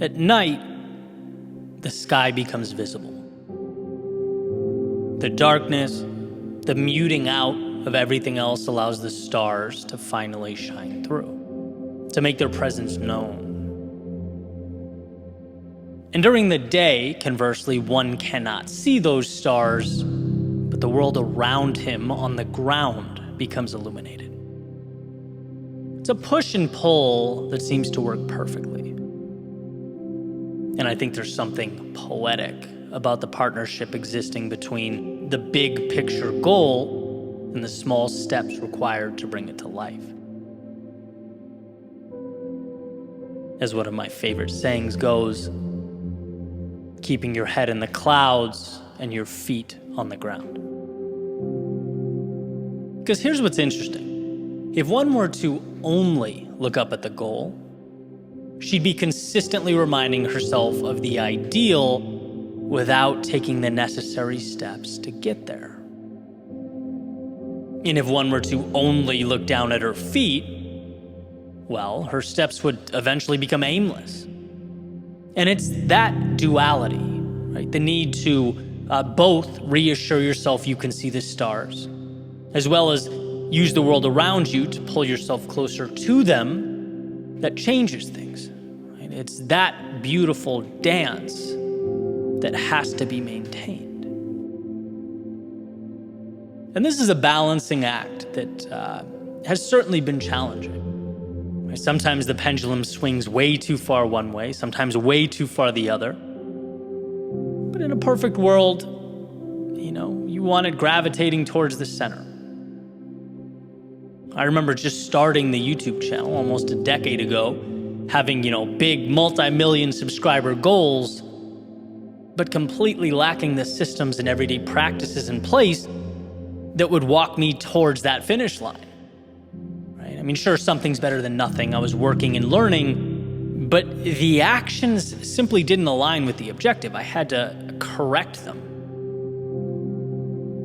At night, the sky becomes visible. The darkness, the muting out of everything else allows the stars to finally shine through, to make their presence known. And during the day, conversely, one cannot see those stars, but the world around him on the ground becomes illuminated. It's a push and pull that seems to work perfectly. And I think there's something poetic about the partnership existing between the big picture goal and the small steps required to bring it to life. As one of my favorite sayings goes, keeping your head in the clouds and your feet on the ground. Because here's what's interesting. If one were to only look up at the goal, she'd be consistently reminding herself of the ideal without taking the necessary steps to get there. And if one were to only look down at her feet, well, her steps would eventually become aimless. And it's that duality, right? The need to both reassure yourself you can see the stars, as well as use the world around you to pull yourself closer to them, that changes things. Right? It's that beautiful dance that has to be maintained. And this is a balancing act that has certainly been challenging. Right? Sometimes the pendulum swings way too far one way, sometimes way too far the other. But in a perfect world, you want it gravitating towards the center. I remember just starting the YouTube channel almost a decade ago, having, big multi-million subscriber goals, but completely lacking the systems and everyday practices in place that would walk me towards that finish line. Right? I mean, sure, something's better than nothing. I was working and learning, but the actions simply didn't align with the objective. I had to correct them.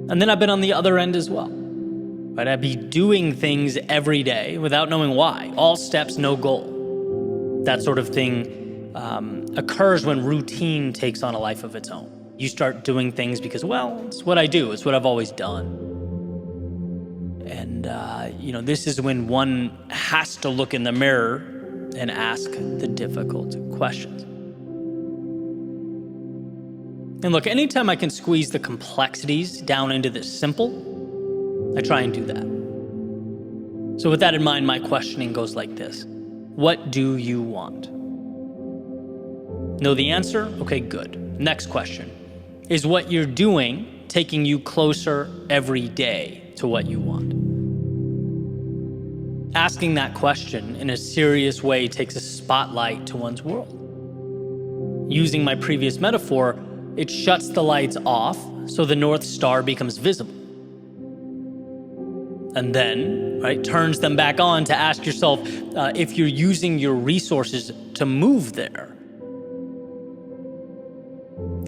And then I've been on the other end as well. Right? I'd be doing things every day without knowing why. All steps, no goal. That sort of thing occurs when routine takes on a life of its own. You start doing things because, it's what I do. It's what I've always done. And, this is when one has to look in the mirror and ask the difficult questions. And look, anytime I can squeeze the complexities down into the simple, I try and do that. So with that in mind, my questioning goes like this. What do you want? Know the answer? Okay, good. Next question. Is what you're doing taking you closer every day to what you want? Asking that question in a serious way takes a spotlight to one's world. Using my previous metaphor, it shuts the lights off so the North Star becomes visible. And then, turns them back on to ask yourself if you're using your resources to move there.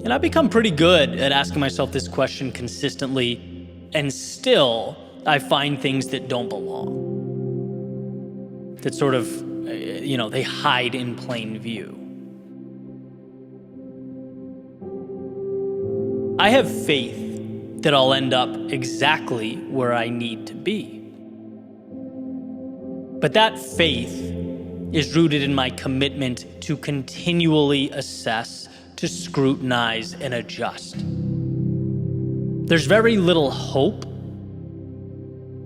And I've become pretty good at asking myself this question consistently, and still I find things that don't belong. That sort of, they hide in plain view. I have faith that I'll end up exactly where I need to be. But that faith is rooted in my commitment to continually assess, to scrutinize, and adjust. There's very little hope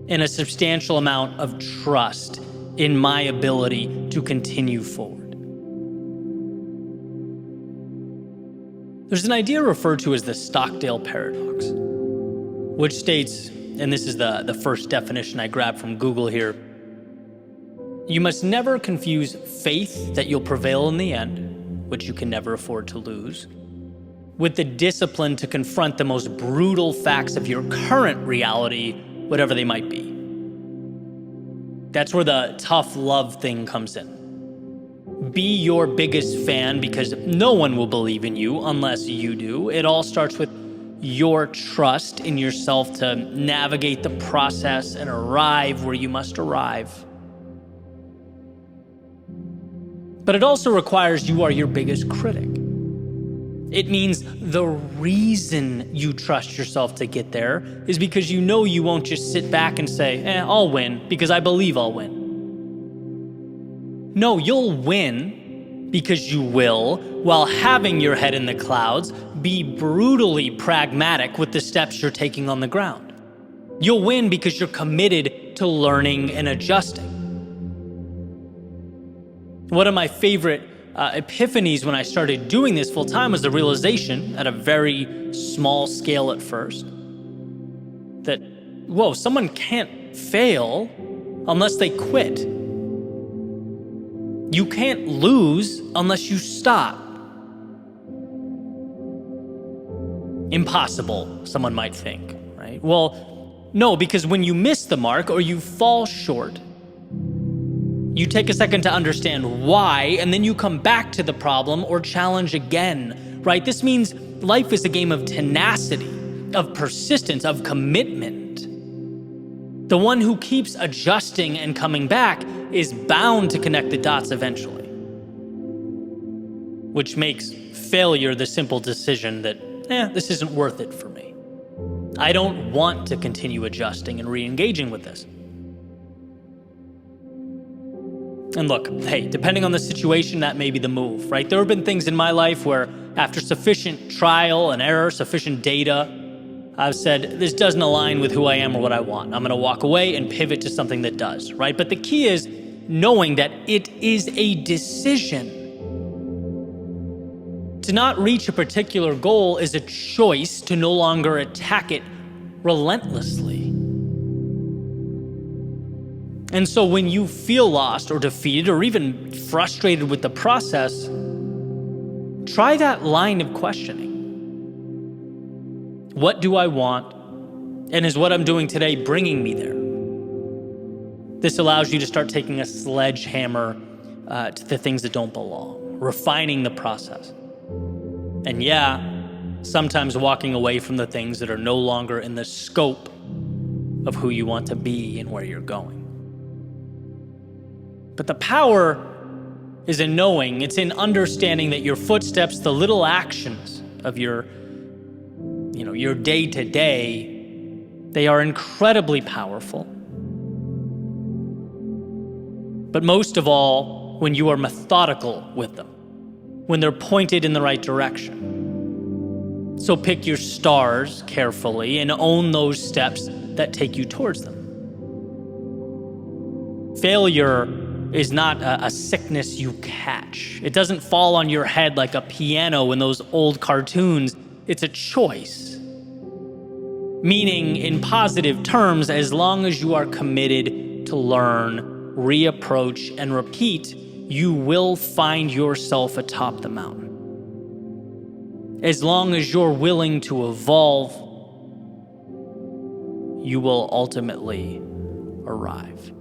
and a substantial amount of trust in my ability to continue forward. There's an idea referred to as the Stockdale paradox, which states, and this is the first definition I grabbed from Google here, you must never confuse faith that you'll prevail in the end, which you can never afford to lose, with the discipline to confront the most brutal facts of your current reality, whatever they might be. That's where the tough love thing comes in. Be your biggest fan because no one will believe in you unless you do. It all starts with your trust in yourself to navigate the process and arrive where you must arrive. But it also requires you are your biggest critic. It means the reason you trust yourself to get there is because you know you won't just sit back and say, I'll win because I believe I'll win. No, you'll win because you will, while having your head in the clouds, be brutally pragmatic with the steps you're taking on the ground. You'll win because you're committed to learning and adjusting. One of my favorite epiphanies when I started doing this full time was the realization, at a very small scale at first, that, someone can't fail unless they quit. You can't lose unless you stop. Impossible, someone might think, right? Well, no, because when you miss the mark or you fall short, you take a second to understand why, and then you come back to the problem or challenge again, right? This means life is a game of tenacity, of persistence, of commitment. The one who keeps adjusting and coming back is bound to connect the dots eventually, which makes failure the simple decision that, this isn't worth it for me. I don't want to continue adjusting and re-engaging with this. And look, hey, depending on the situation, that may be the move, right? There have been things in my life where after sufficient trial and error, sufficient data, I've said, this doesn't align with who I am or what I want. I'm gonna walk away and pivot to something that does, right? But the key is knowing that it is a decision. To not reach a particular goal is a choice to no longer attack it relentlessly. And so when you feel lost or defeated or even frustrated with the process, try that line of questioning. What do I want? And is what I'm doing today bringing me there? This allows you to start taking a sledgehammer to the things that don't belong, refining the process. And sometimes walking away from the things that are no longer in the scope of who you want to be and where you're going. But the power is in knowing, it's in understanding that your footsteps, the little actions of your day-to-day, they are incredibly powerful. But most of all, when you are methodical with them, when they're pointed in the right direction. So pick your stars carefully and own those steps that take you towards them. Failure is not a sickness you catch. It doesn't fall on your head like a piano in those old cartoons. It's a choice. Meaning, in positive terms, as long as you are committed to learn, reapproach, and repeat, you will find yourself atop the mountain. As long as you're willing to evolve, you will ultimately arrive.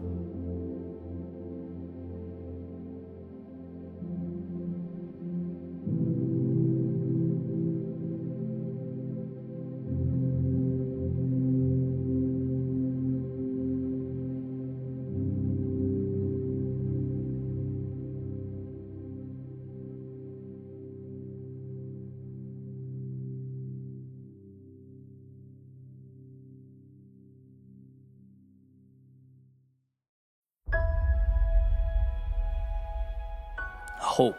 Hope.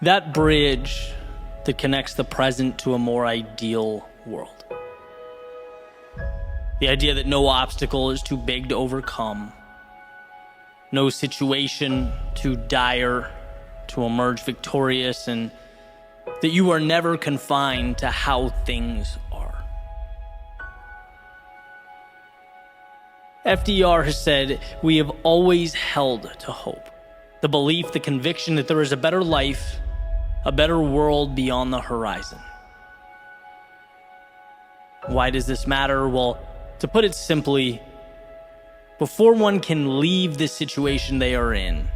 That bridge that connects the present to a more ideal world. The idea that no obstacle is too big to overcome. no situation too dire to emerge victorious, and that you are never confined to how things are. FDR has said, "We have always held to hope, the belief, the conviction that there is a better life, a better world beyond the horizon." Why does this matter? Well, to put it simply, before one can leave the situation they are in,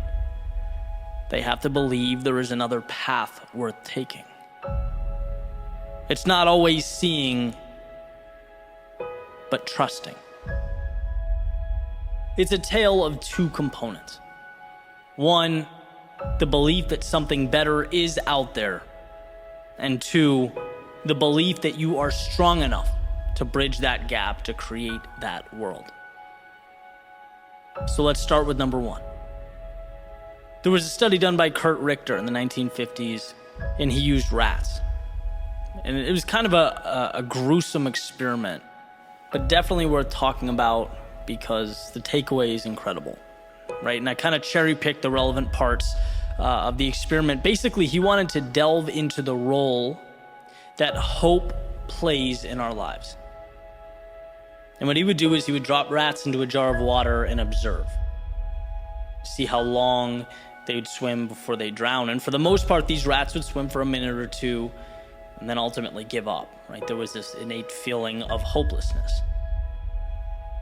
they have to believe there is another path worth taking. It's not always seeing, but trusting. It's a tale of two components. One, the belief that something better is out there. And two, the belief that you are strong enough to bridge that gap to create that world. So let's start with number one. There was a study done by Kurt Richter in the 1950s, and he used rats. And it was kind of a gruesome experiment, but definitely worth talking about because the takeaway is incredible, right? And I kind of cherry-picked the relevant parts of the experiment. Basically, he wanted to delve into the role that hope plays in our lives. And what he would do is he would drop rats into a jar of water and observe. See how long they would swim before they drown. And for the most part, these rats would swim for a minute or two and then ultimately give up, right? There was this innate feeling of hopelessness.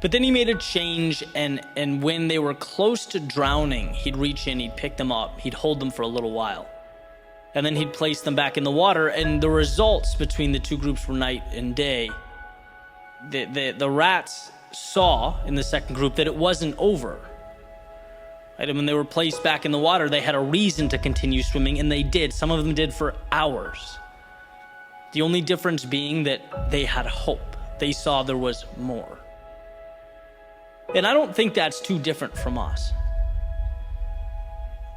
But then he made a change, and when they were close to drowning, he'd reach in, he'd pick them up, he'd hold them for a little while. And then he'd place them back in the water, and the results between the two groups were night and day. The rats saw in the second group that it wasn't over. Right? And when they were placed back in the water, they had a reason to continue swimming, and they did. Some of them did for hours. The only difference being that they had hope. They saw there was more. And I don't think that's too different from us.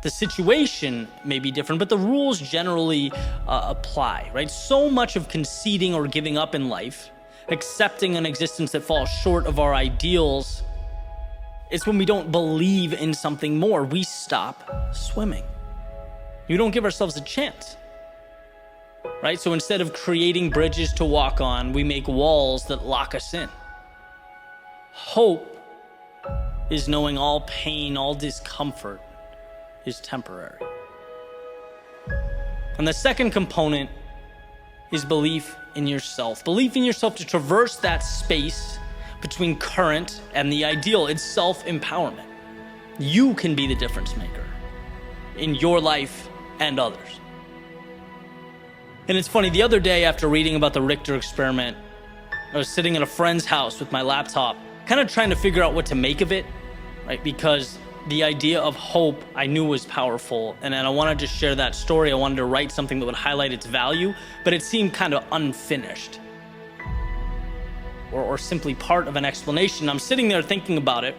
The situation may be different, but the rules generally apply, right? So much of conceding or giving up in life, accepting an existence that falls short of our ideals, it's when we don't believe in something more. We stop swimming. We don't give ourselves a chance, right? So instead of creating bridges to walk on, we make walls that lock us in. Hope is knowing all pain, all discomfort is temporary. And the second component is belief in yourself. Belief in yourself to traverse that space between current and the ideal. It's self-empowerment. You can be the difference maker in your life and others. And it's funny, the other day after reading about the Richter experiment, I was sitting at a friend's house with my laptop, kind of trying to figure out what to make of it, right? Because the idea of hope I knew was powerful, and then I wanted to share that story. I wanted to write something that would highlight its value, but it seemed kind of unfinished or simply part of an explanation. I'm sitting there thinking about it,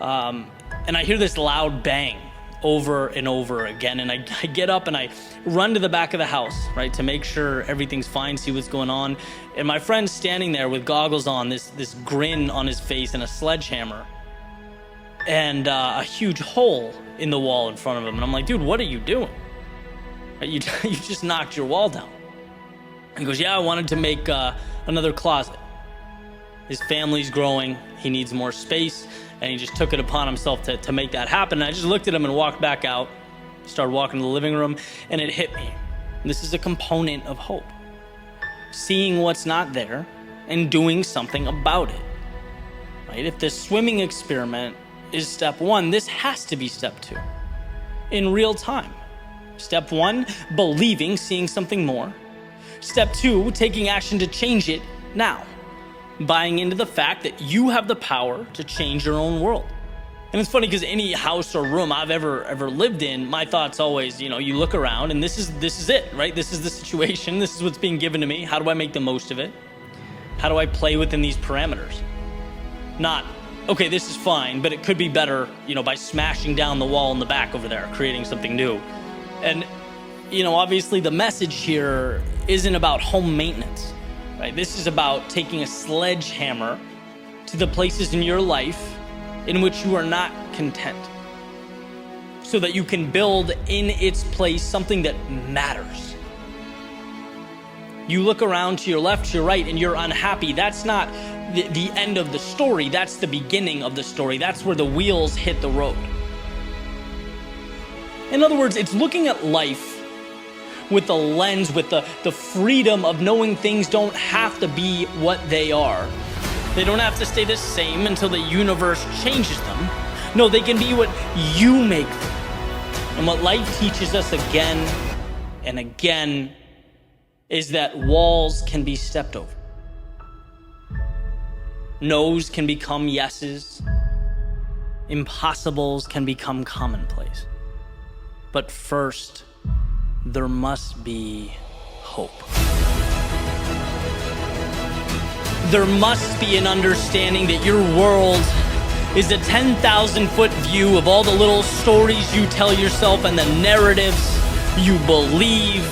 and I hear this loud bang over and over again, and I get up and I run to the back of the house, right, to make sure everything's fine, see what's going on. And my friend's standing there with goggles on, this grin on his face and a sledgehammer, and a huge hole in the wall in front of him. And I'm like, dude, what are you doing? You just knocked your wall down. And he goes, yeah, I wanted to make another closet. His family's growing, he needs more space, and he just took it upon himself to make that happen. And I just looked at him and walked back out, started walking to the living room, and it hit me. And this is a component of hope. Seeing what's not there and doing something about it, right? If the swimming experiment is step one, this has to be step two. In real time. Step one, believing, seeing something more. Step two, taking action to change it now. Buying into the fact that you have the power to change your own world. And it's funny because any house or room I've ever lived in, my thoughts always, you look around and this is it, right? This is the situation. This is what's being given to me. How do I make the most of it? How do I play within these parameters? Not, okay, this is fine, but it could be better, by smashing down the wall in the back over there, creating something new. And, obviously the message here isn't about home maintenance. Right? This is about taking a sledgehammer to the places in your life in which you are not content. so that you can build in its place something that matters. You look around to your left, to your right, and you're unhappy. That's not the end of the story. That's the beginning of the story. That's where the wheels hit the road. In other words, it's looking at life with the lens, with the freedom of knowing things don't have to be what they are. They don't have to stay the same until the universe changes them. No, they can be what you make them. And what life teaches us again and again is that walls can be stepped over. No's can become yeses. Impossibles can become commonplace. But first, there must be hope. There must be an understanding that your world is a 10,000-foot view of all the little stories you tell yourself and the narratives you believe.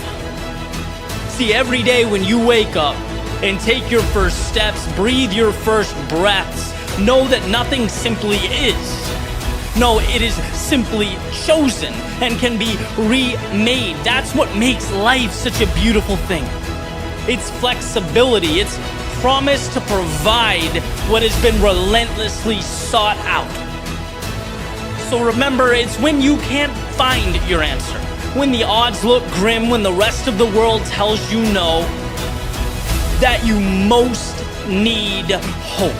See, every day when you wake up and take your first steps, breathe your first breaths, know that nothing simply is. No, it is simply chosen and can be remade. That's what makes life such a beautiful thing. It's flexibility. It's promise to provide what has been relentlessly sought out. So remember, it's when you can't find your answer, when the odds look grim, when the rest of the world tells you no, that you most need hope.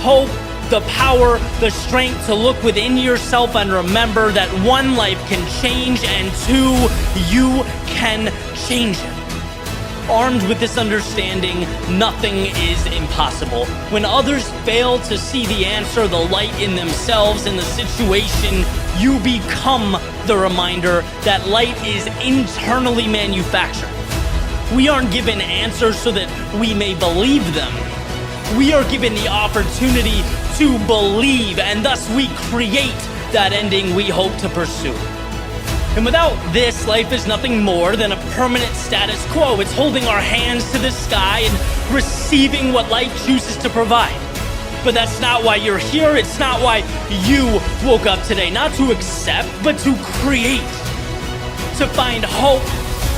Hope, the power, the strength to look within yourself and remember that one life can change and two, you can change it. Armed with this understanding, nothing is impossible. When others fail to see the answer, the light in themselves, in the situation, you become the reminder that light is internally manufactured. We aren't given answers so that we may believe them. We are given the opportunity to believe, and thus we create that ending we hope to pursue. And without this, life is nothing more than a permanent status quo. It's holding our hands to the sky and receiving what life chooses to provide. But that's not why you're here. It's not why you woke up today. Not to accept, but to create. To find hope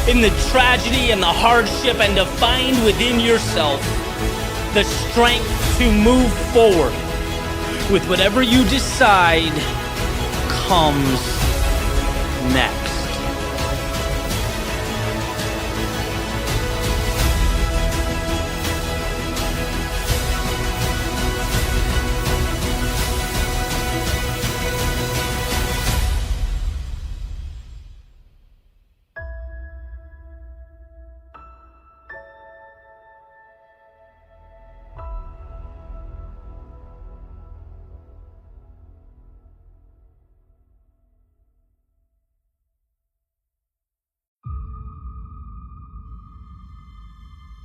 in the tragedy and the hardship, and to find within yourself the strength to move forward with whatever you decide comes next.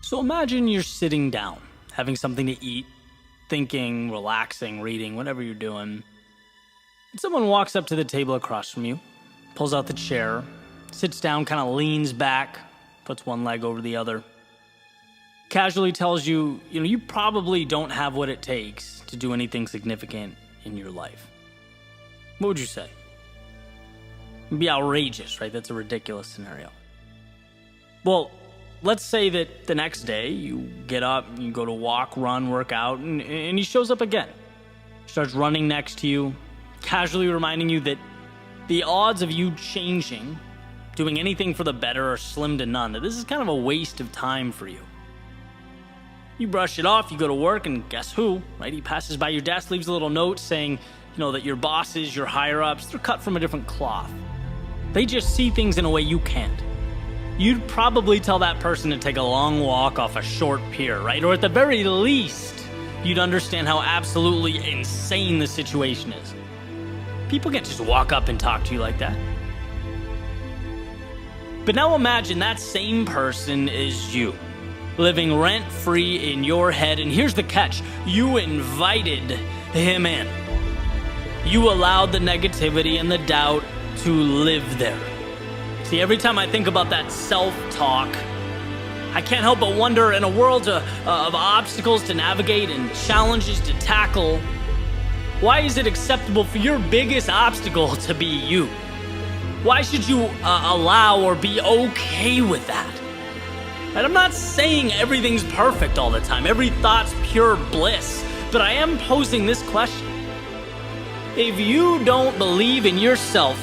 So imagine you're sitting down, having something to eat, thinking, relaxing, reading, whatever you're doing. And someone walks up to the table across from you, pulls out the chair, sits down, kind of leans back, puts one leg over the other, casually tells you, you probably don't have what it takes to do anything significant in your life. What would you say? It'd be outrageous, right? That's a ridiculous scenario. Well, let's say that the next day you get up, you go to walk, run, work out, and he shows up again. Starts running next to you, casually reminding you that the odds of you changing, doing anything for the better, are slim to none. That this is kind of a waste of time for you. You brush it off, you go to work, and guess who, right? He passes by your desk, leaves a little note saying, that your bosses, your higher-ups, they're cut from a different cloth. They just see things in a way you can't. You'd probably tell that person to take a long walk off a short pier, right? Or at the very least, you'd understand how absolutely insane the situation is. People can't just walk up and talk to you like that. But now imagine that same person is you, living rent-free in your head, and here's the catch. You invited him in. You allowed the negativity and the doubt to live there. See, every time I think about that self-talk, I can't help but wonder, in a world of obstacles to navigate and challenges to tackle, Why is it acceptable for your biggest obstacle to be you? Why should you allow or be okay with that? And I'm not saying everything's perfect all the time, every thought's pure bliss, but I am posing this question. If you don't believe in yourself,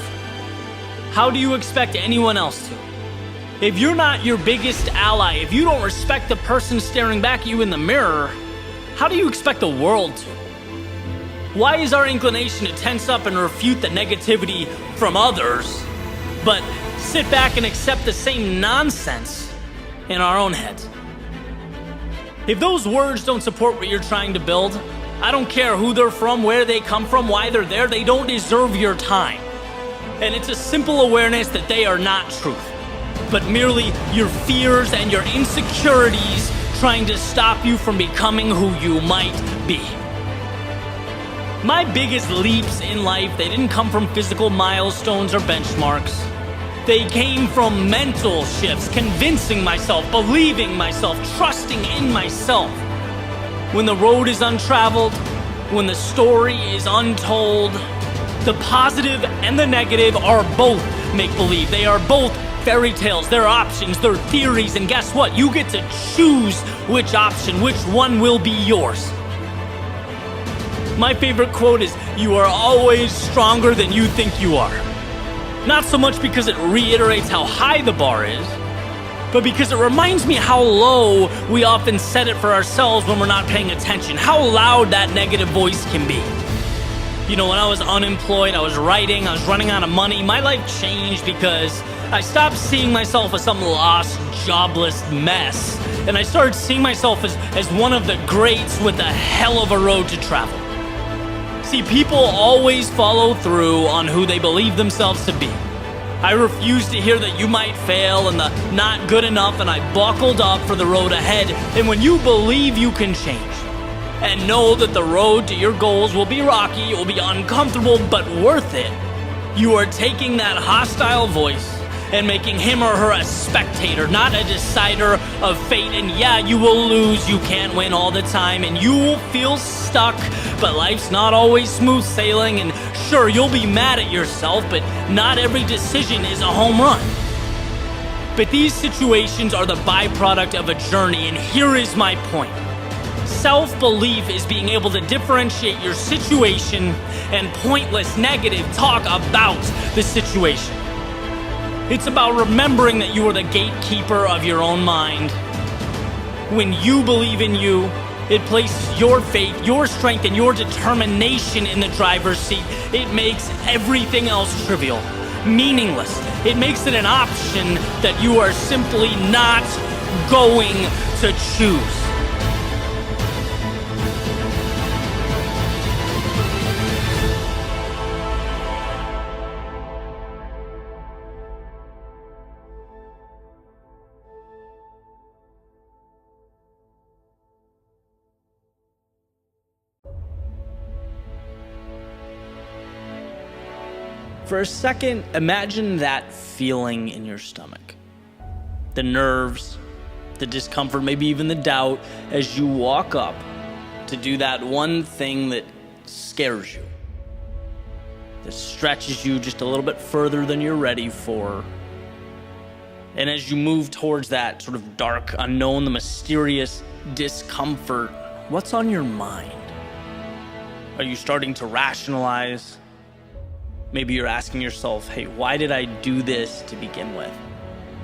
how do you expect anyone else to? If you're not your biggest ally, if you don't respect the person staring back at you in the mirror, how do you expect the world to? Why is our inclination to tense up and refute the negativity from others, but sit back and accept the same nonsense in our own heads? If those words don't support what you're trying to build, I don't care who they're from, where they come from, why they're there, they don't deserve your time. And it's a simple awareness that they are not truth, but merely your fears and your insecurities trying to stop you from becoming who you might be. My biggest leaps in life, they didn't come from physical milestones or benchmarks. They came from mental shifts, convincing myself, believing myself, trusting in myself. When the road is untraveled, when the story is untold, the positive and the negative are both make-believe. They are both fairy tales, they're options, they're theories, and guess what? You get to choose which option, which one will be yours. My favorite quote is, "You are always stronger than you think you are." Not so much because it reiterates how high the bar is, but because it reminds me how low we often set it for ourselves when we're not paying attention, how loud that negative voice can be. You know, when I was unemployed, I was writing, I was running out of money, my life changed because I stopped seeing myself as some lost, jobless mess, and I started seeing myself as one of the greats with a hell of a road to travel. See, people always follow through on who they believe themselves to be. I refused to hear that you might fail and the not good enough, and I buckled up for the road ahead. And when you believe you can change and know that the road to your goals will be rocky, it will be uncomfortable, but worth it, you are taking that hostile voice and making him or her a spectator, not a decider of fate. And yeah, you will lose, you can't win all the time, and you will feel stuck, but life's not always smooth sailing, and sure, you'll be mad at yourself, but not every decision is a home run. But these situations are the byproduct of a journey, and here is my point. Self-belief is being able to differentiate your situation and pointless negative talk about the situation. It's about remembering that you are the gatekeeper of your own mind. When you believe in you, it places your faith, your strength, and your determination in the driver's seat. It makes everything else trivial, meaningless. It makes it an option that you are simply not going to choose. For a second, imagine that feeling in your stomach. The nerves, the discomfort, maybe even the doubt as you walk up to do that one thing that scares you, that stretches you just a little bit further than you're ready for. And as you move towards that sort of dark unknown, the mysterious discomfort, what's on your mind? Are you starting to rationalize? Maybe you're asking yourself, hey, why did I do this to begin with?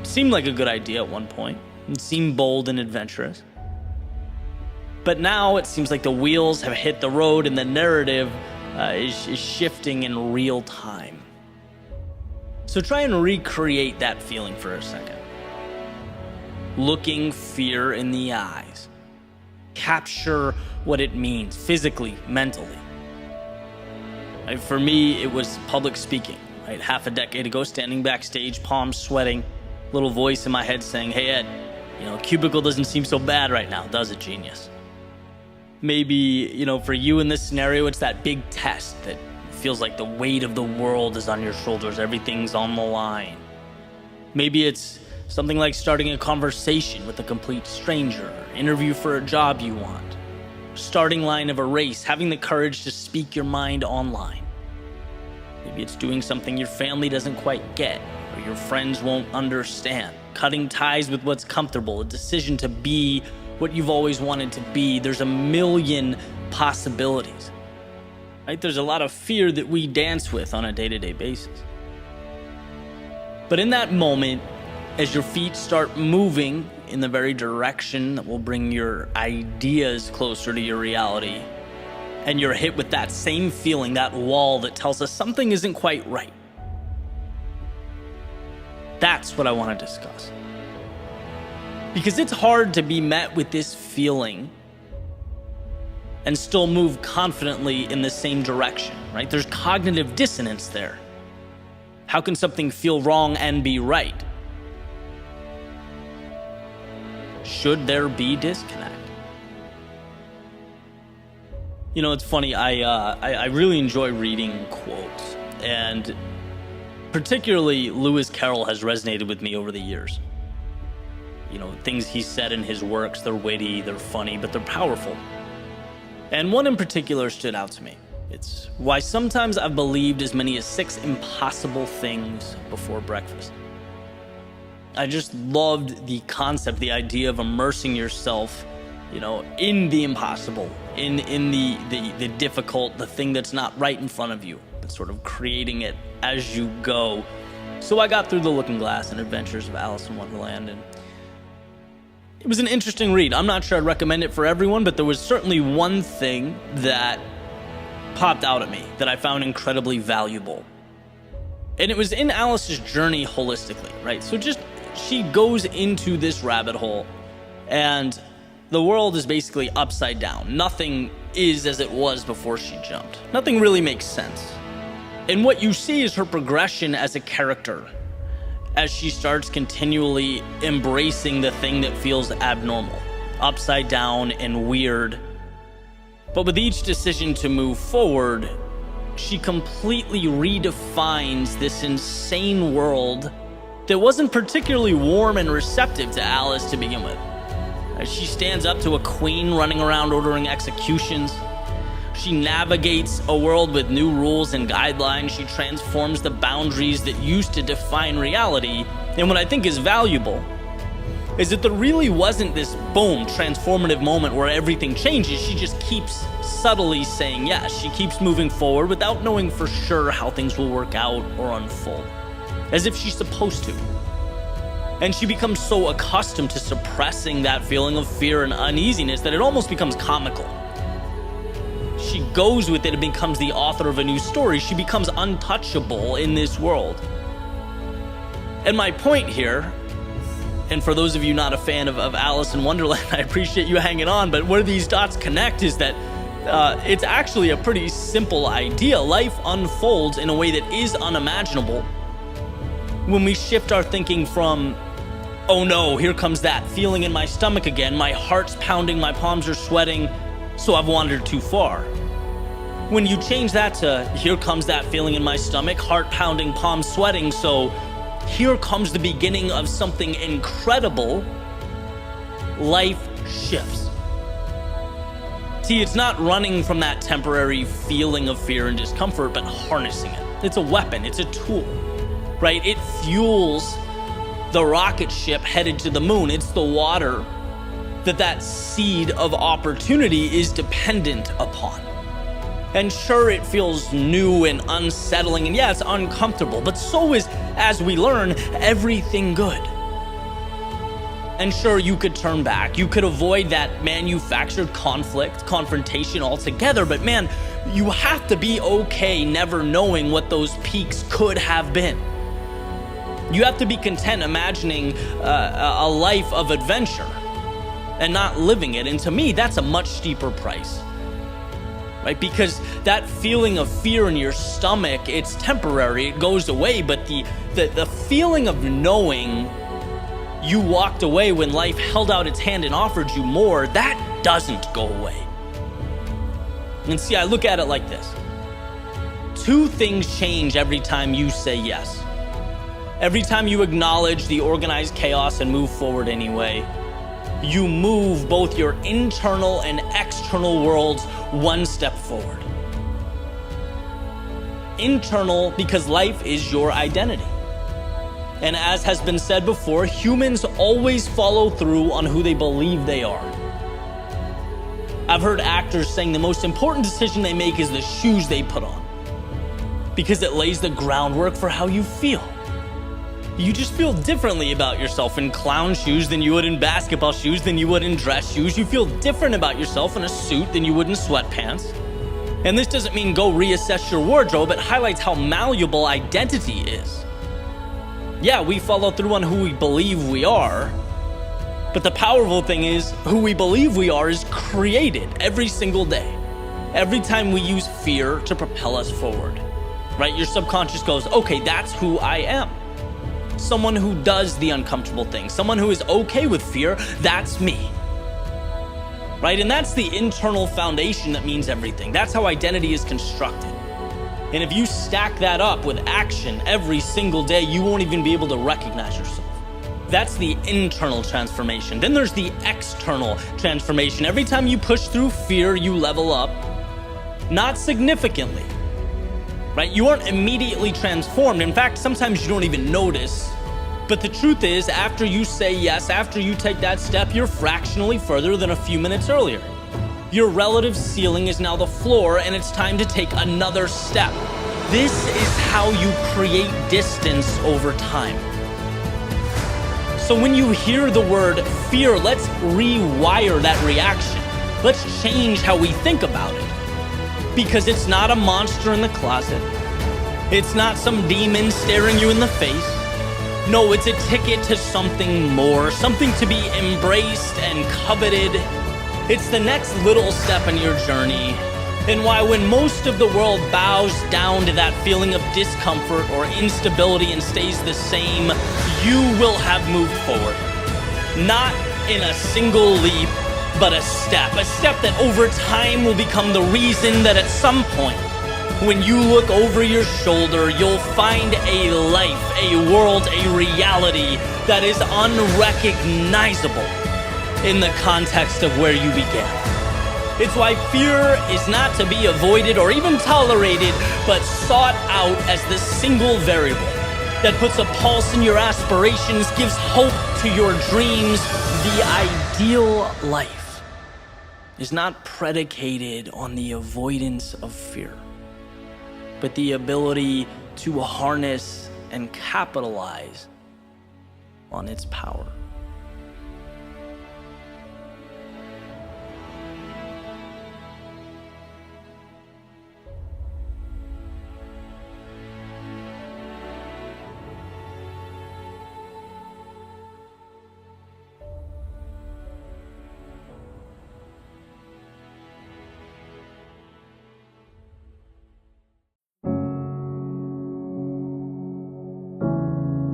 It seemed like a good idea at one point. It seemed bold and adventurous. But now it seems like the wheels have hit the road and the narrative is shifting in real time. So try and recreate that feeling for a second. Looking fear in the eyes. Capture what it means physically, mentally. For me, it was public speaking, right? Half a decade ago, standing backstage, palms sweating, little voice in my head saying, hey, Ed, cubicle doesn't seem so bad right now, does it, genius? Maybe, for you in this scenario, it's that big test that feels like the weight of the world is on your shoulders, everything's on the line. Maybe it's something like starting a conversation with a complete stranger, interview for a job you want, starting line of a race, having the courage to speak your mind online. Maybe it's doing something your family doesn't quite get or your friends won't understand. Cutting ties with what's comfortable, a decision to be what you've always wanted to be. There's a million possibilities, right? There's a lot of fear that we dance with on a day-to-day basis. But in that moment, as your feet start moving in the very direction that will bring your ideas closer to your reality, and you're hit with that same feeling, that wall that tells us something isn't quite right, that's what I want to discuss. Because it's hard to be met with this feeling and still move confidently in the same direction, right? There's cognitive dissonance there. How can something feel wrong and be right? Should there be disconnect? You know, it's funny, I really enjoy reading quotes, and particularly Lewis Carroll has resonated with me over the years. You know, things he said in his works, they're witty, they're funny, but they're powerful. And one in particular stood out to me. It's why sometimes I've believed as many as 6 impossible things before breakfast. I just loved the concept, the idea of immersing yourself, you know, in the impossible, in the difficult, the thing that's not right in front of you, but sort of creating it as you go. So I got through The Looking Glass and Adventures of Alice in Wonderland, and it was an interesting read. I'm not sure I'd recommend it for everyone, but there was certainly one thing that popped out at me that I found incredibly valuable. And it was in Alice's journey holistically, right? So just, she goes into this rabbit hole, and the world is basically upside down. Nothing is as it was before she jumped. Nothing really makes sense. And what you see is her progression as a character, as she starts continually embracing the thing that feels abnormal, upside down and weird. But with each decision to move forward, she completely redefines this insane world that wasn't particularly warm and receptive to Alice to begin with. As she stands up to a queen running around ordering executions, she navigates a world with new rules and guidelines. She transforms the boundaries that used to define reality. And what I think is valuable is that there really wasn't this boom, transformative moment where everything changes. She just keeps subtly saying yes. She keeps moving forward without knowing for sure how things will work out or unfold, as if she's supposed to. And she becomes so accustomed to suppressing that feeling of fear and uneasiness that it almost becomes comical. She goes with it and becomes the author of a new story. She becomes untouchable in this world. And my point here, and for those of you not a fan of Alice in Wonderland, I appreciate you hanging on, but where these dots connect is that it's actually a pretty simple idea. Life unfolds in a way that is unimaginable when we shift our thinking from, oh no, here comes that feeling in my stomach again, my heart's pounding, my palms are sweating, so I've wandered too far. When you change that to, here comes that feeling in my stomach, heart pounding, palms sweating, so here comes the beginning of something incredible, life shifts. See, it's not running from that temporary feeling of fear and discomfort, but harnessing it. It's a weapon, it's a tool, right? It fuels the rocket ship headed to the moon. It's the water that seed of opportunity is dependent upon. And sure, it feels new and unsettling, and yeah, it's uncomfortable, but so is, as we learn, everything good. And sure, you could turn back. You could avoid that manufactured conflict, confrontation altogether, but man, you have to be okay never knowing what those peaks could have been. You have to be content imagining a life of adventure and not living it. And to me, that's a much steeper price, right? Because that feeling of fear in your stomach, it's temporary, it goes away, but the feeling of knowing you walked away when life held out its hand and offered you more, that doesn't go away. And see, I look at it like this. 2 things change every time you say yes. Every time you acknowledge the organized chaos and move forward anyway. you move both your internal and external worlds one step forward. Internal, because life is your identity. And as has been said before, humans always follow through on who they believe they are. I've heard actors saying the most important decision they make is the shoes they put on, because it lays the groundwork for how you feel. You just feel differently about yourself in clown shoes than you would in basketball shoes than you would in dress shoes. You feel different about yourself in a suit than you would in sweatpants. And this doesn't mean go reassess your wardrobe. It highlights how malleable identity is. Yeah, we follow through on who we believe we are, but the powerful thing is who we believe we are is created every single day. Every time we use fear to propel us forward, right? Your subconscious goes, okay, that's who I am. Someone who does the uncomfortable things, someone who is okay with fear, that's me. Right? And that's the internal foundation that means everything. That's how identity is constructed. And if you stack that up with action every single day, you won't even be able to recognize yourself. That's the internal transformation. Then there's the external transformation. Every time you push through fear, you level up. Not significantly, right? You aren't immediately transformed. In fact, sometimes you don't even notice. But the truth is, after you say yes, after you take that step, you're fractionally further than a few minutes earlier. Your relative ceiling is now the floor, and it's time to take another step. This is how you create distance over time. So when you hear the word fear, let's rewire that reaction. Let's change how we think about it. Because it's not a monster in the closet. It's not some demon staring you in the face. No, it's a ticket to something more, something to be embraced and coveted. It's the next little step in your journey, and why when most of the world bows down to that feeling of discomfort or instability and stays the same, you will have moved forward. Not in a single leap, but a step that over time will become the reason that at some point, when you look over your shoulder, you'll find a life, a world, a reality that is unrecognizable in the context of where you began. It's why fear is not to be avoided or even tolerated, but sought out as the single variable that puts a pulse in your aspirations, gives hope to your dreams. The ideal life is not predicated on the avoidance of fear, but the ability to harness and capitalize on its power.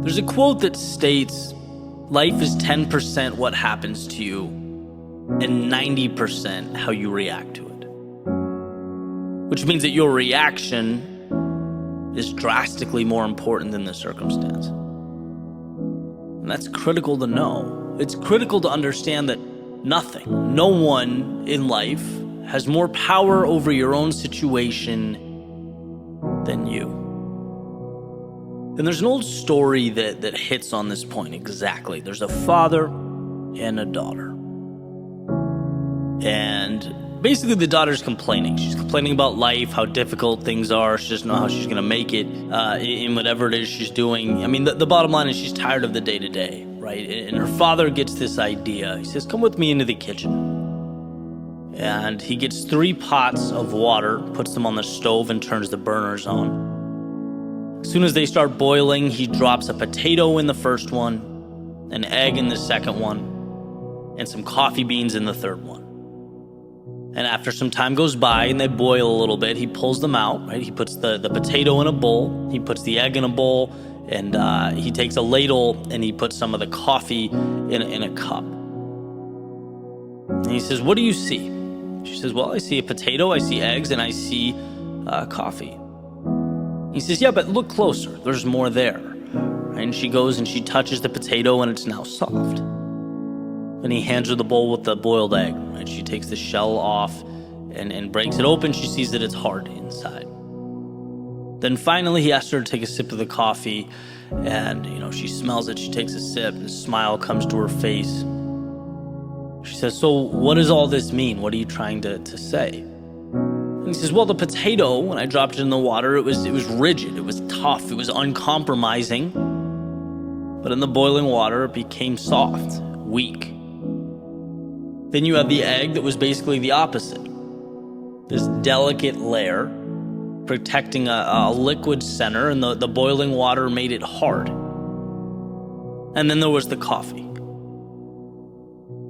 There's a quote that states, life is 10% what happens to you and 90% how you react to it. Which means that your reaction is drastically more important than the circumstance. And that's critical to know. It's critical to understand that no one in life has more power over your own situation than you. And there's an old story that hits on this point exactly. There's a father and a daughter. And basically the daughter's complaining. She's complaining about life, how difficult things are. She doesn't know how she's going to make it in whatever it is she's doing. I mean, the bottom line is she's tired of the day-to-day, right? And her father gets this idea. He says, come with me into the kitchen. And he gets 3 pots of water, puts them on the stove and turns the burners on. As soon as they start boiling, he drops a potato in the first one, an egg in the second one, and some coffee beans in the third one. And after some time goes by and they boil a little bit, he pulls them out, right? He puts the potato in a bowl, he puts the egg in a bowl, and he takes a ladle and he puts some of the coffee in a cup. And he says, what do you see? She says, well, I see a potato, I see eggs, and I see coffee. He says, yeah, but look closer. There's more there. And she goes and she touches the potato and it's now soft. And he hands her the bowl with the boiled egg, and she takes the shell off and breaks it open. She sees that it's hard inside. Then finally he asks her to take a sip of the coffee, and she smells it. She takes a sip, and a smile comes to her face. She says, "So what does all this mean? What are you trying to say?" And he says, "Well, the potato, when I dropped it in the water, it was rigid, it was tough, it was uncompromising. But in the boiling water, it became soft, weak. Then you have the egg that was basically the opposite. This delicate layer protecting a liquid center, and the boiling water made it hard. And then there was the coffee.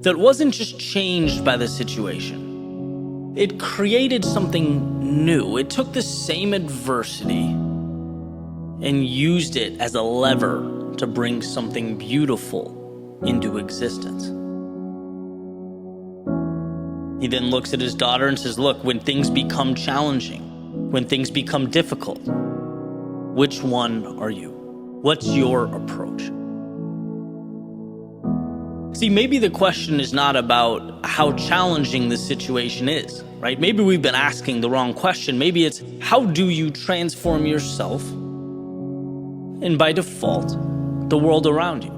That wasn't just changed by the situation. It created something new. It took the same adversity and used it as a lever to bring something beautiful into existence." He then looks at his daughter and says, "Look, when things become challenging, when things become difficult, which one are you? What's your approach?" See, maybe the question is not about how challenging the situation is, right? Maybe we've been asking the wrong question. Maybe it's, how do you transform yourself and by default, the world around you?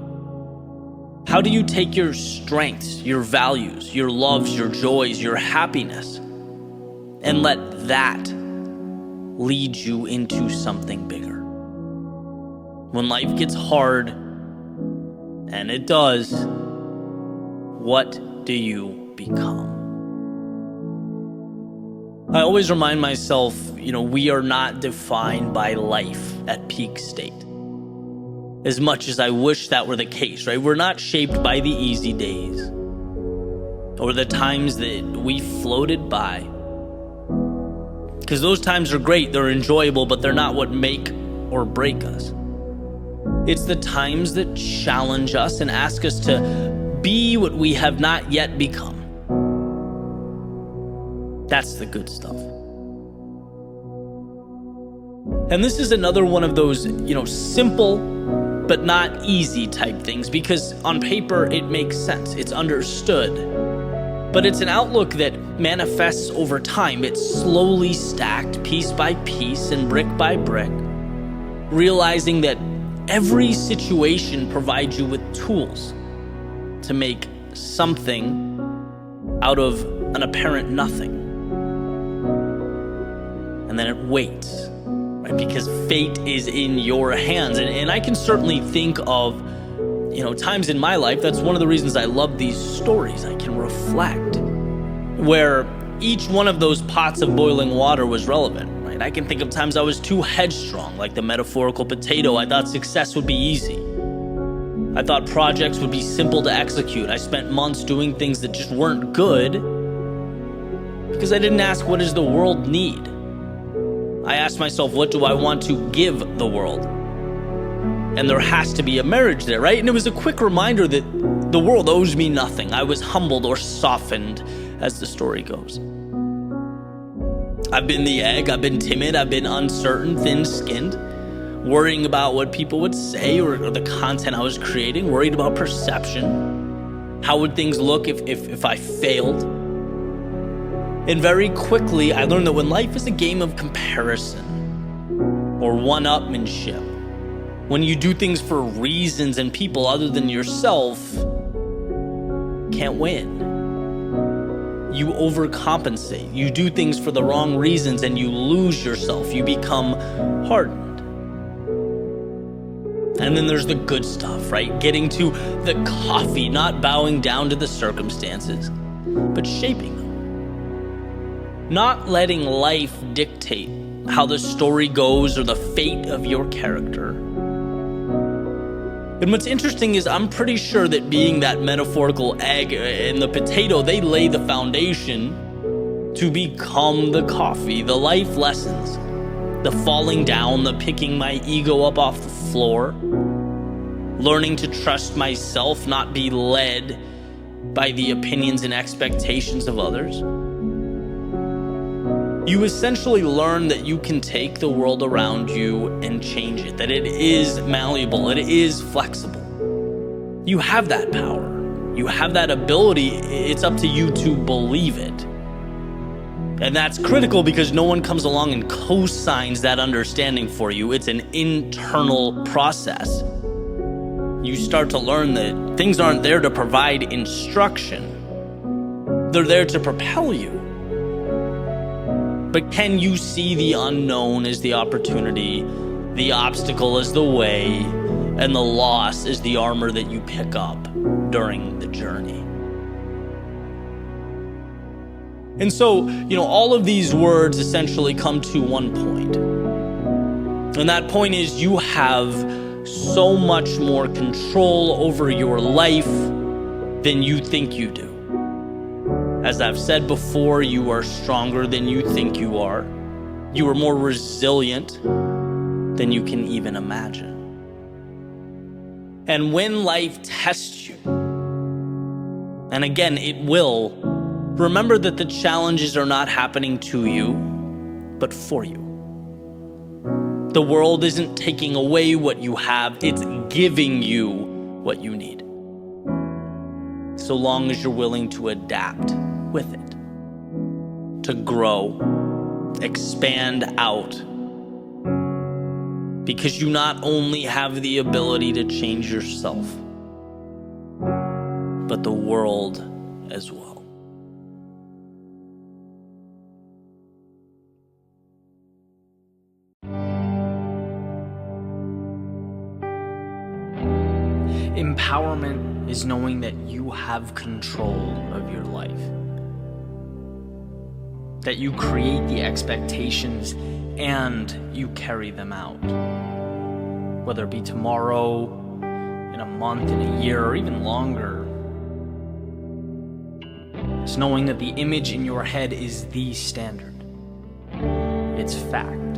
How do you take your strengths, your values, your loves, your joys, your happiness, and let that lead you into something bigger? When life gets hard, and it does, what do you become? I always remind myself, we are not defined by life at peak state. As much as I wish that were the case, right? We're not shaped by the easy days or the times that we floated by. Because those times are great, they're enjoyable, but they're not what make or break us. It's the times that challenge us and ask us to be what we have not yet become. That's the good stuff. And this is another one of those, simple but not easy type things, because on paper it makes sense, it's understood. But it's an outlook that manifests over time. It's slowly stacked piece by piece and brick by brick, realizing that every situation provides you with tools to make something out of an apparent nothing. And then it waits, right? Because fate is in your hands. And I can certainly think of, times in my life, that's one of the reasons I love these stories. I can reflect where each one of those pots of boiling water was relevant, right? I can think of times I was too headstrong, like the metaphorical potato. I thought success would be easy. I thought projects would be simple to execute. I spent months doing things that just weren't good because I didn't ask, what does the world need? I asked myself, what do I want to give the world? And there has to be a marriage there, right? And it was a quick reminder that the world owes me nothing. I was humbled or softened, as the story goes. I've been the egg, I've been timid, I've been uncertain, thin-skinned, worrying about what people would say or the content I was creating, worried about perception. How would things look if I failed? And very quickly, I learned that when life is a game of comparison or one-upmanship, when you do things for reasons and people other than yourself, can't win. You overcompensate. You do things for the wrong reasons and you lose yourself. You become hardened. And then there's the good stuff, right? Getting to the coffee, not bowing down to the circumstances, but shaping them. Not letting life dictate how the story goes or the fate of your character. And what's interesting is I'm pretty sure that being that metaphorical egg and the potato, they lay the foundation to become the coffee, the life lessons, the falling down, the picking my ego up off the floor, learning to trust myself, not be led by the opinions and expectations of others. You essentially learn that you can take the world around you and change it, that it is malleable, it is flexible. You have that power. You have that ability. It's up to you to believe it. And that's critical because no one comes along and co-signs that understanding for you. It's an internal process. You start to learn that things aren't there to provide instruction. They're there to propel you. But can you see the unknown as the opportunity, the obstacle as the way, and the loss as the armor that you pick up during the journey? And so, all of these words essentially come to one point. And that point is you have so much more control over your life than you think you do. As I've said before, you are stronger than you think you are. You are more resilient than you can even imagine. And when life tests you, and again, it will, remember that the challenges are not happening to you, but for you. The world isn't taking away what you have, it's giving you what you need. So long as you're willing to adapt with it, to grow, expand out. Because you not only have the ability to change yourself, but the world as well. Empowerment is knowing that you have control of your life. That you create the expectations and you carry them out. Whether it be tomorrow, in a month, in a year, or even longer. It's knowing that the image in your head is the standard. It's fact.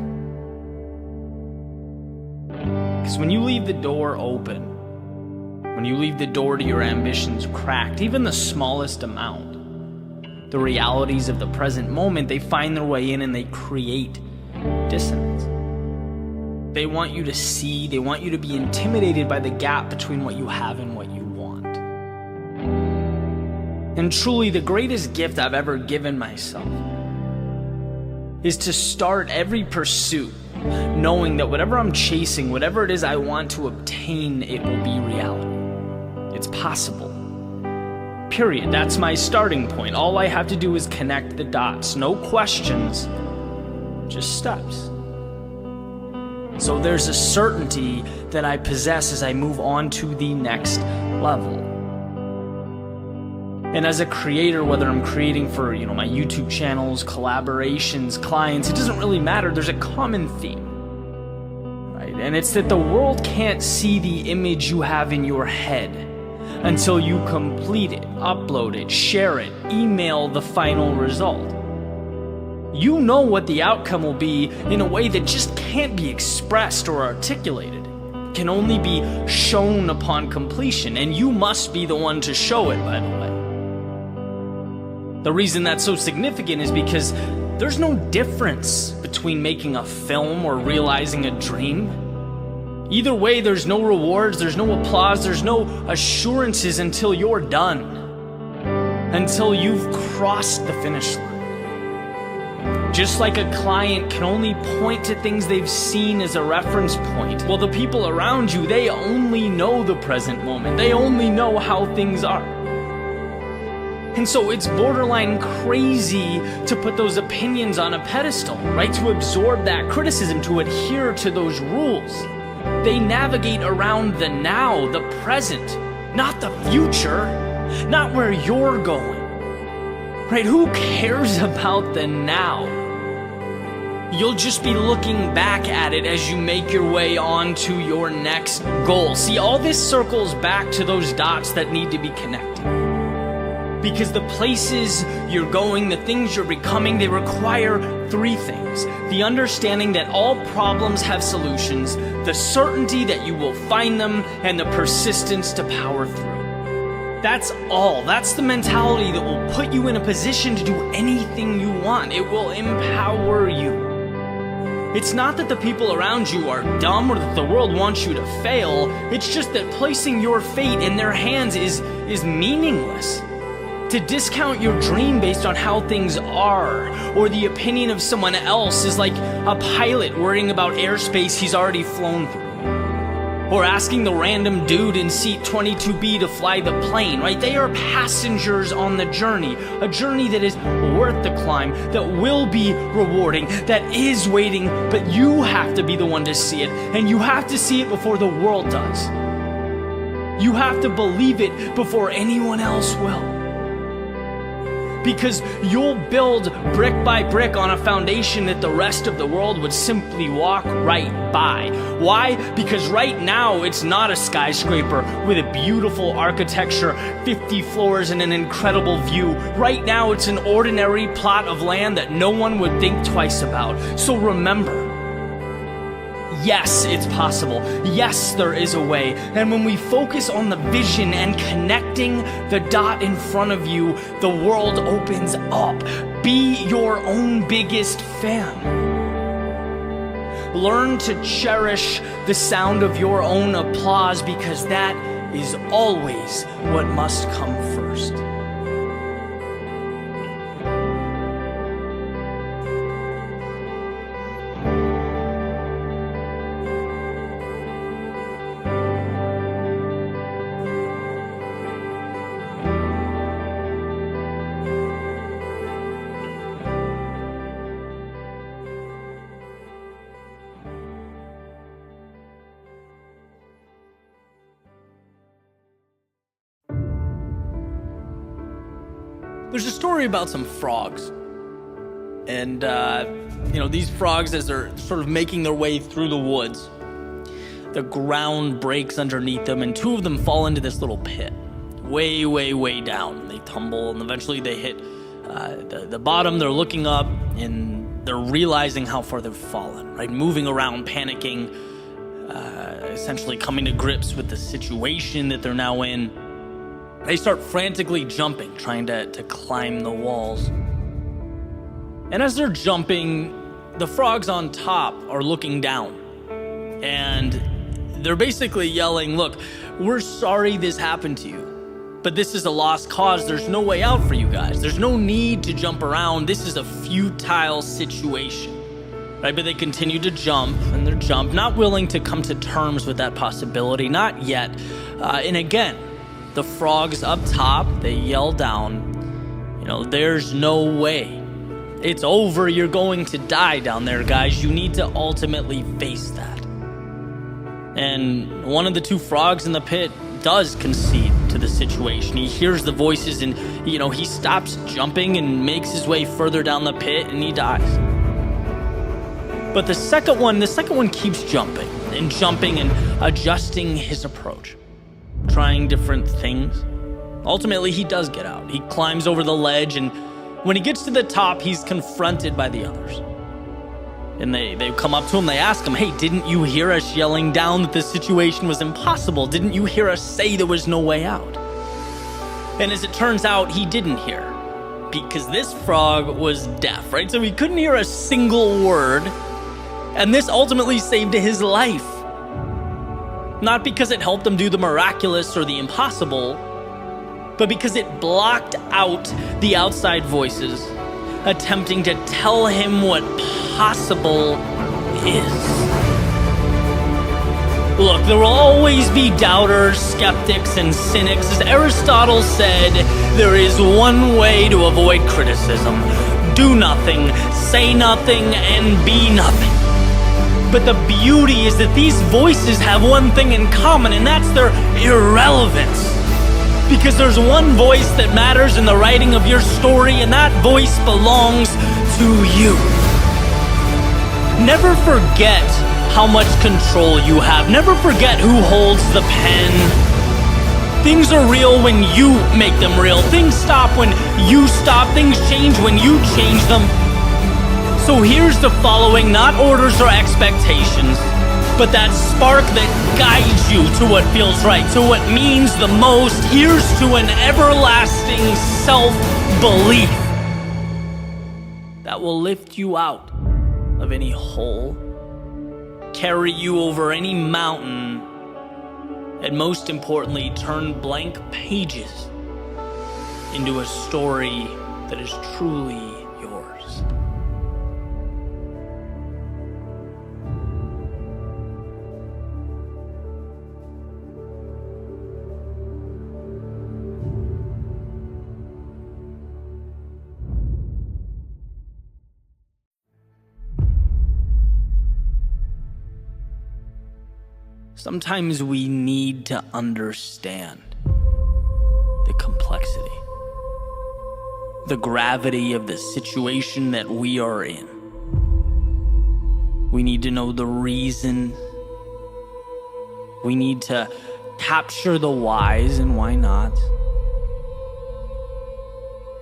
Because when you leave the door open, when you leave the door to your ambitions cracked, even the smallest amount, the realities of the present moment, they find their way in and they create dissonance. They want you to see, they want you to be intimidated by the gap between what you have and what you want. And truly, the greatest gift I've ever given myself is to start every pursuit knowing that whatever I'm chasing, whatever it is I want to obtain, it will be reality. It's possible. Period. That's my starting point. All I have to do is connect the dots. No questions, just steps. So there's a certainty that I possess as I move on to the next level. And as a creator, whether I'm creating for, my YouTube channels, collaborations, clients, it doesn't really matter. There's a common theme, right? And it's that the world can't see the image you have in your head until you complete it, upload it, share it, email the final result. You know what the outcome will be in a way that just can't be expressed or articulated. It can only be shown upon completion, and you must be the one to show it, by the way. The reason that's so significant is because there's no difference between making a film or realizing a dream. Either way, there's no rewards, there's no applause, there's no assurances until you're done. Until you've crossed the finish line. Just like a client can only point to things they've seen as a reference point, well, the people around you, they only know the present moment. They only know how things are. And so it's borderline crazy to put those opinions on a pedestal, right? To absorb that criticism, to adhere to those rules. They navigate around the now, the present, not the future, not where you're going, right? Who cares about the now? You'll just be looking back at it as you make your way on to your next goal. See, all this circles back to those dots that need to be connected. Because the places you're going, the things you're becoming, they require three things. The understanding that all problems have solutions, the certainty that you will find them, and the persistence to power through. That's all. That's the mentality that will put you in a position to do anything you want. It will empower you. It's not that the people around you are dumb or that the world wants you to fail. It's just that placing your fate in their hands is meaningless. To discount your dream based on how things are, or the opinion of someone else, is like a pilot worrying about airspace he's already flown through. Or asking the random dude in seat 22B to fly the plane, right? They are passengers on the journey, a journey that is worth the climb, that will be rewarding, that is waiting, but you have to be the one to see it, and you have to see it before the world does. You have to believe it before anyone else will. Because you'll build brick by brick on a foundation that the rest of the world would simply walk right by. Why? Because right now it's not a skyscraper with a beautiful architecture, 50 floors and an incredible view. Right now it's an ordinary plot of land that no one would think twice about. So remember, yes, it's possible. Yes, there is a way. And when we focus on the vision and connecting the dot in front of you, the world opens up. Be your own biggest fan. Learn to cherish the sound of your own applause, because that is always what must come first. There's a story about some frogs. And, these frogs, as they're sort of making their way through the woods, the ground breaks underneath them, and two of them fall into this little pit, way, way, way down. And they tumble, and eventually they hit the bottom. They're looking up, and they're realizing how far they've fallen, right? Moving around, panicking, essentially coming to grips with the situation that they're now in. They start frantically jumping, trying to climb the walls. And as they're jumping, the frogs on top are looking down. And they're basically yelling, "Look, we're sorry this happened to you, but this is a lost cause. There's no way out for you guys. There's no need to jump around. This is a futile situation." Right? But they continue to jump, and they're not willing to come to terms with that possibility, not yet. And again, the frogs up top, they yell down, "There's no way. It's over. You're going to die down there, guys. You need to ultimately face that." And one of the two frogs in the pit does concede to the situation. He hears the voices, and, he stops jumping and makes his way further down the pit, and he dies. But the second one keeps jumping and adjusting his approach, trying different things. Ultimately, he does get out. He climbs over the ledge, and when he gets to the top, he's confronted by the others. And they come up to him, they ask him, "Hey, didn't you hear us yelling down that the situation was impossible? Didn't you hear us say there was no way out?" And as it turns out, he didn't hear, because this frog was deaf, right? So he couldn't hear a single word, and this ultimately saved his life. Not because it helped him do the miraculous or the impossible, but because it blocked out the outside voices attempting to tell him what possible is. Look, there will always be doubters, skeptics, and cynics. As Aristotle said, there is one way to avoid criticism: do nothing, say nothing, and be nothing. But the beauty is that these voices have one thing in common, and that's their irrelevance. Because there's one voice that matters in the writing of your story, and that voice belongs to you. Never forget how much control you have. Never forget who holds the pen. Things are real when you make them real. Things stop when you stop. Things change when you change them. So here's the following, not orders or expectations, but that spark that guides you to what feels right, to what means the most. Here's to an everlasting self-belief that will lift you out of any hole, carry you over any mountain, and most importantly, turn blank pages into a story that is truly yours. Sometimes we need to understand the complexity, the gravity of the situation that we are in. We need to know the reason. We need to capture the whys and why not.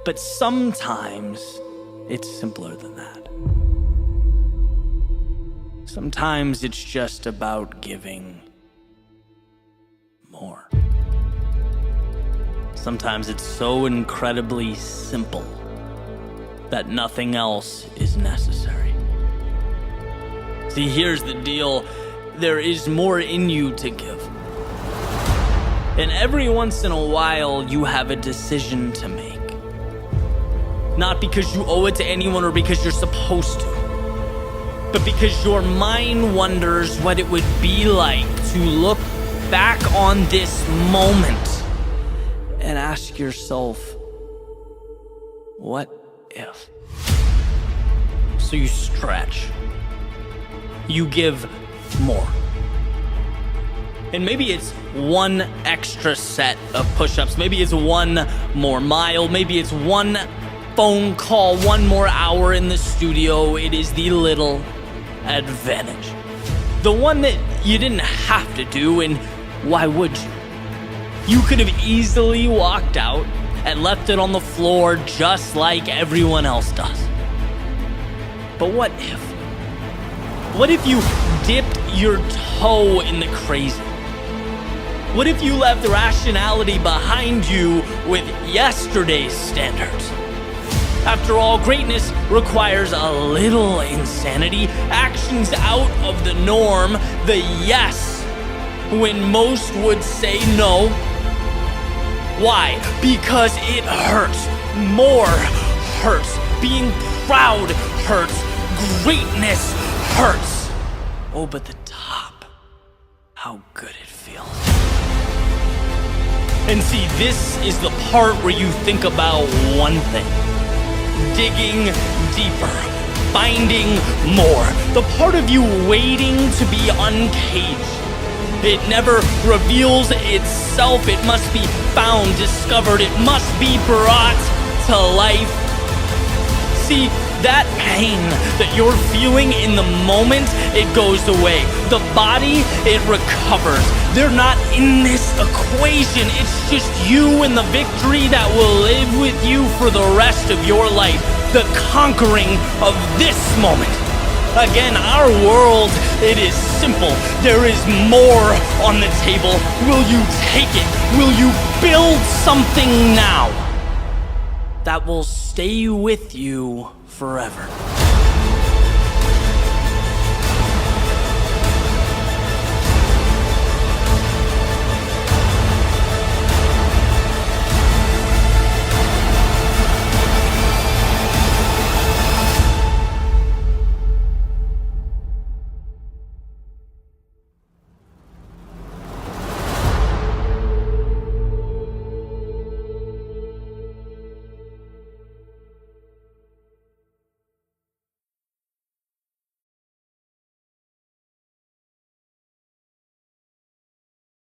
But sometimes it's simpler than that. Sometimes it's just about giving more. Sometimes it's so incredibly simple that nothing else is necessary. See, here's the deal. There is more in you to give. And every once in a while, you have a decision to make. Not because you owe it to anyone or because you're supposed to, but because your mind wonders what it would be like to look back on this moment and ask yourself, what if? So you stretch. You give more. And maybe it's one extra set of push-ups. Maybe it's one more mile. Maybe it's one phone call, one more hour in the studio. It is the little advantage. The one that you didn't have to do, and why would you? You could have easily walked out and left it on the floor just like everyone else does. But what if? What if you dipped your toe in the crazy? What if you left rationality behind you with yesterday's standards? After all, greatness requires a little insanity, actions out of the norm, the yes when most would say no. Why? Because it hurts. More hurts. Being proud hurts. Greatness hurts. Oh, but the top, how good it feels. And see, this is the part where you think about one thing. Digging deeper, finding more. The part of you waiting to be uncaged. It never reveals itself. It must be found, discovered. It must be brought to life. See, that pain that you're feeling in the moment, it goes away. The body, it recovers. They're not in this equation. It's just you and the victory that will live with you for the rest of your life. The conquering of this moment. Again, our world, it is simple. There is more on the table. Will you take it? Will you build something now that will stay with you forever?